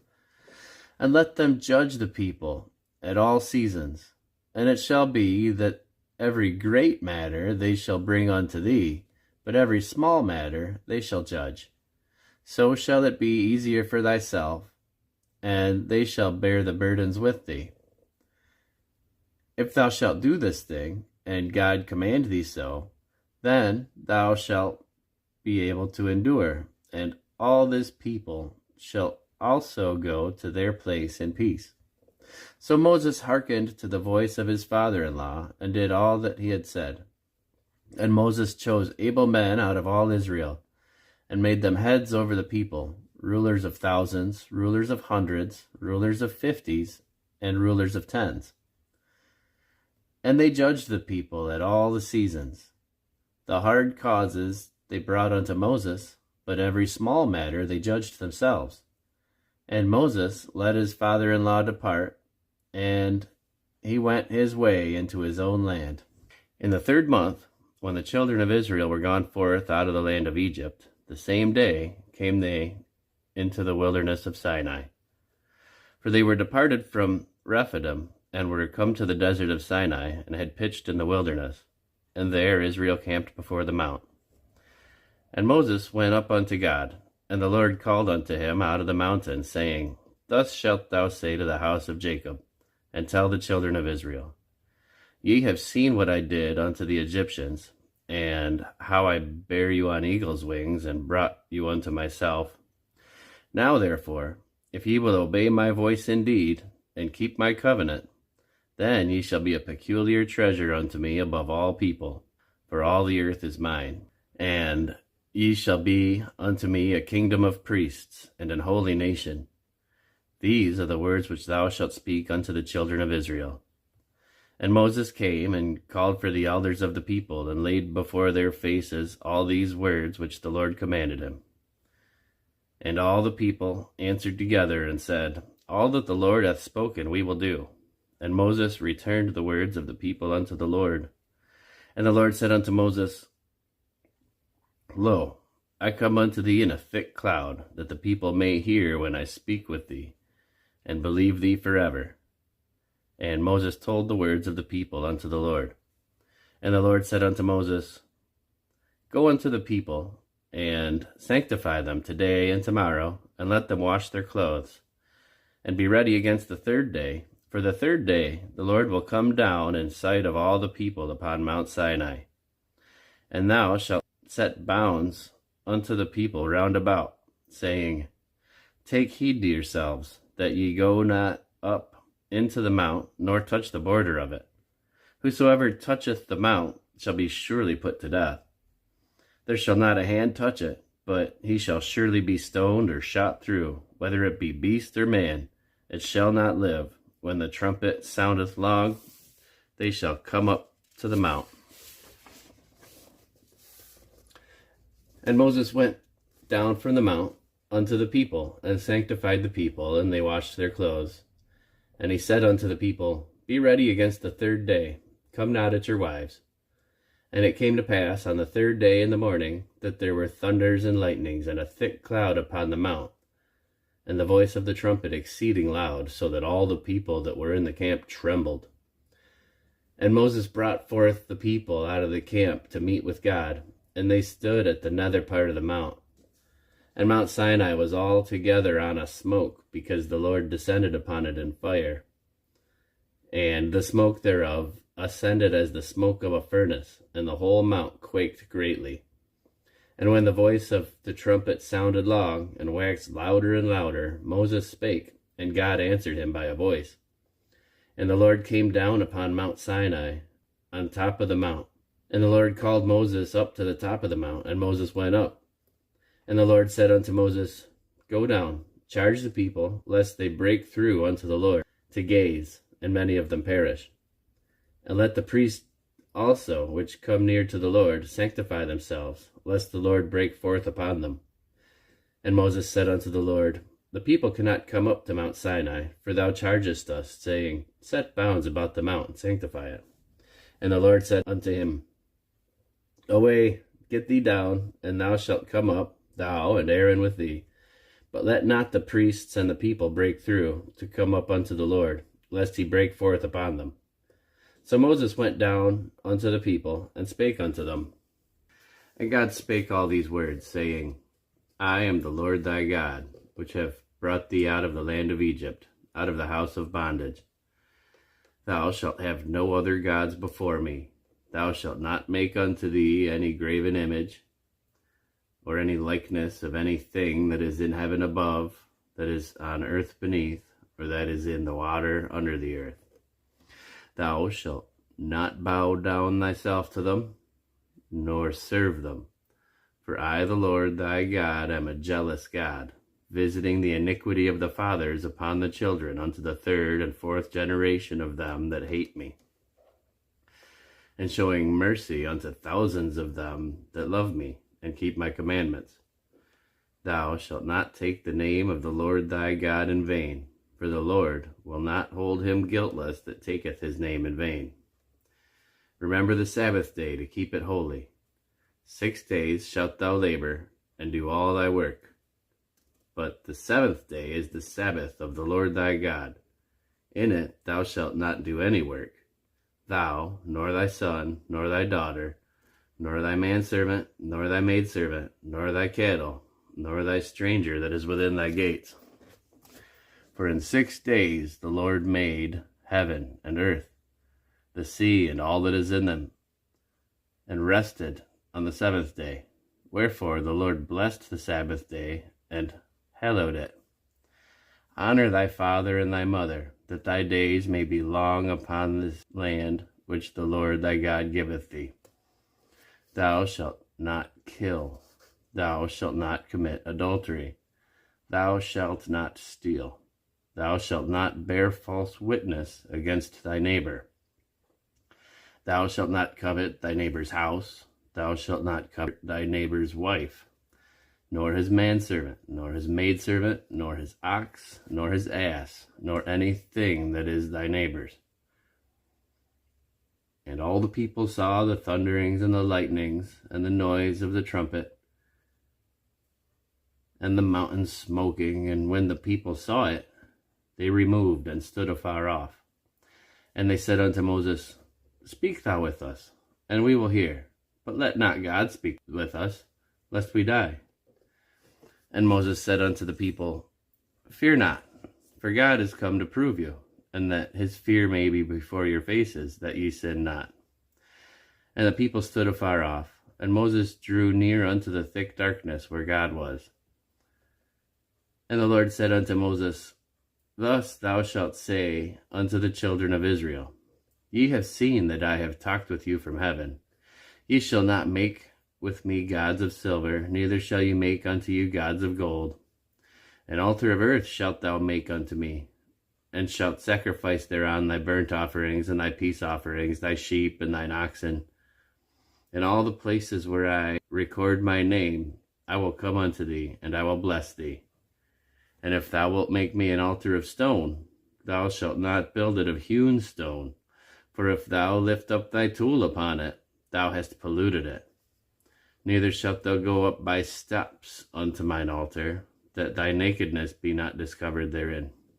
And let them judge the people at all seasons. And it shall be that every great matter they shall bring unto thee, but every small matter they shall judge. So shall it be easier for thyself, and they shall bear the burdens with thee. If thou shalt do this thing, and God command thee so, then thou shalt be able to endure, and all this people shall also go to their place in peace. So Moses hearkened to the voice of his father-in-law, and did all that he had said. And Moses chose able men out of all Israel, and made them heads over the people, rulers of thousands, rulers of hundreds, rulers of fifties, and rulers of tens. And they judged the people at all the seasons. The hard causes they brought unto Moses, but every small matter they judged themselves. And Moses let his father-in-law depart, and he went his way into his own land. In the 3rd month, when the children of Israel were gone forth out of the land of Egypt, the same day came they into the wilderness of Sinai. For they were departed from Rephidim, and were come to the desert of Sinai, and had pitched in the wilderness. And there Israel camped before the mount. And Moses went up unto God, and the Lord called unto him out of the mountain, saying, Thus shalt thou say to the house of Jacob, and tell the children of Israel, Ye have seen what I did unto the Egyptians, and how I bare you on eagle's wings, and brought you unto myself. Now therefore, if ye will obey my voice indeed, and keep my covenant, then ye shall be a peculiar treasure unto me above all people, for all the earth is mine. And ye shall be unto me a kingdom of priests, and an holy nation. These are the words which thou shalt speak unto the children of Israel. And Moses came and called for the elders of the people, and laid before their faces all these words which the Lord commanded him. And all the people answered together and said, All that the Lord hath spoken we will do. And Moses returned the words of the people unto the Lord. And the Lord said unto Moses, Lo, I come unto thee in a thick cloud, that the people may hear when I speak with thee, and believe thee forever. And Moses told the words of the people unto the Lord. And the Lord said unto Moses, Go unto the people, and sanctify them today and tomorrow, and let them wash their clothes, and be ready against the third day. For the third day the Lord will come down in sight of all the people upon Mount Sinai. And thou shalt set bounds unto the people round about, saying, Take heed to yourselves, that ye go not up into the mount, nor touch the border of it. Whosoever toucheth the mount shall be surely put to death. There shall not a hand touch it, but he shall surely be stoned or shot through, whether it be beast or man. It shall not live. When the trumpet soundeth long, they shall come up to the mount. And Moses went down from the mount unto the people, and sanctified the people, and they washed their clothes. And he said unto the people, Be ready against the third day, come not at your wives. And it came to pass on the third day in the morning, that there were thunders and lightnings, and a thick cloud upon the mount, and the voice of the trumpet exceeding loud, so that all the people that were in the camp trembled. And Moses brought forth the people out of the camp to meet with God, and they stood at the nether part of the mount. And Mount Sinai was altogether on a smoke, because the Lord descended upon it in fire. And the smoke thereof ascended as the smoke of a furnace, and the whole mount quaked greatly. And when the voice of the trumpet sounded long, and waxed louder and louder, Moses spake, and God answered him by a voice. And the Lord came down upon Mount Sinai, on top of the mount. And the Lord called Moses up to the top of the mount, and Moses went up. And the Lord said unto Moses, Go down, charge the people, lest they break through unto the Lord, to gaze, and many of them perish. And let the priests also, which come near to the Lord, sanctify themselves, lest the Lord break forth upon them. And Moses said unto the Lord, The people cannot come up to Mount Sinai, for thou chargest us, saying, Set bounds about the mount, and sanctify it. And the Lord said unto him, Away, get thee down, and thou shalt come up, thou and Aaron with thee. But let not the priests and the people break through, to come up unto the Lord, lest he break forth upon them. So Moses went down unto the people, and spake unto them. And God spake all these words, saying, I am the Lord thy God, which have brought thee out of the land of Egypt, out of the house of bondage. Thou shalt have no other gods before me. Thou shalt not make unto thee any graven image, or any likeness of any thing that is in heaven above, that is on earth beneath, or that is in the water under the earth. Thou shalt not bow down thyself to them, nor serve them. For I, the Lord thy God, am a jealous God, visiting the iniquity of the fathers upon the children unto the third and fourth generation of them that hate me, and showing mercy unto thousands of them that love me, and keep my commandments. Thou shalt not take the name of the Lord thy God in vain, for the Lord will not hold him guiltless that taketh his name in vain. Remember the Sabbath day to keep it holy. 6 days shalt thou labor, and do all thy work. But the seventh day is the Sabbath of the Lord thy God. In it thou shalt not do any work, thou, nor thy son, nor thy daughter, nor thy manservant, nor thy maidservant, nor thy cattle, nor thy stranger that is within thy gates. For in 6 days the Lord made heaven and earth, the sea and all that is in them, and rested on the seventh day. Wherefore the Lord blessed the Sabbath day, and hallowed it. Honor thy father and thy mother, that thy days may be long upon this land which the Lord thy God giveth thee. Thou shalt not kill. Thou shalt not commit adultery. Thou shalt not steal. Thou shalt not bear false witness against thy neighbor. Thou shalt not covet thy neighbor's house. Thou shalt not covet thy neighbor's wife, nor his manservant, nor his maidservant, nor his ox, nor his ass, nor anything that is thy neighbor's. And all the people saw the thunderings and the lightnings and the noise of the trumpet, and the mountain smoking. And when the people saw it, they removed and stood afar off. And they said unto Moses, Speak thou with us, and we will hear. But let not God speak with us, lest we die. And Moses said unto the people, Fear not, for God is come to prove you, and that his fear may be before your faces, that ye sin not. And the people stood afar off, and Moses drew near unto the thick darkness where God was. And the Lord said unto Moses, Thus thou shalt say unto the children of Israel, Ye have seen that I have talked with you from heaven. Ye shall not make with me gods of silver, neither shall ye make unto you gods of gold. An altar of earth shalt thou make unto me, and shalt sacrifice thereon thy burnt offerings and thy peace offerings, thy sheep and thine oxen. In all the places where I record my name, I will come unto thee, and I will bless thee. And if thou wilt make me an altar of stone, thou shalt not build it of hewn stone, for if thou lift up thy tool upon it, thou hast polluted it. Neither shalt thou go up by steps unto mine altar, that thy nakedness be not discovered therein.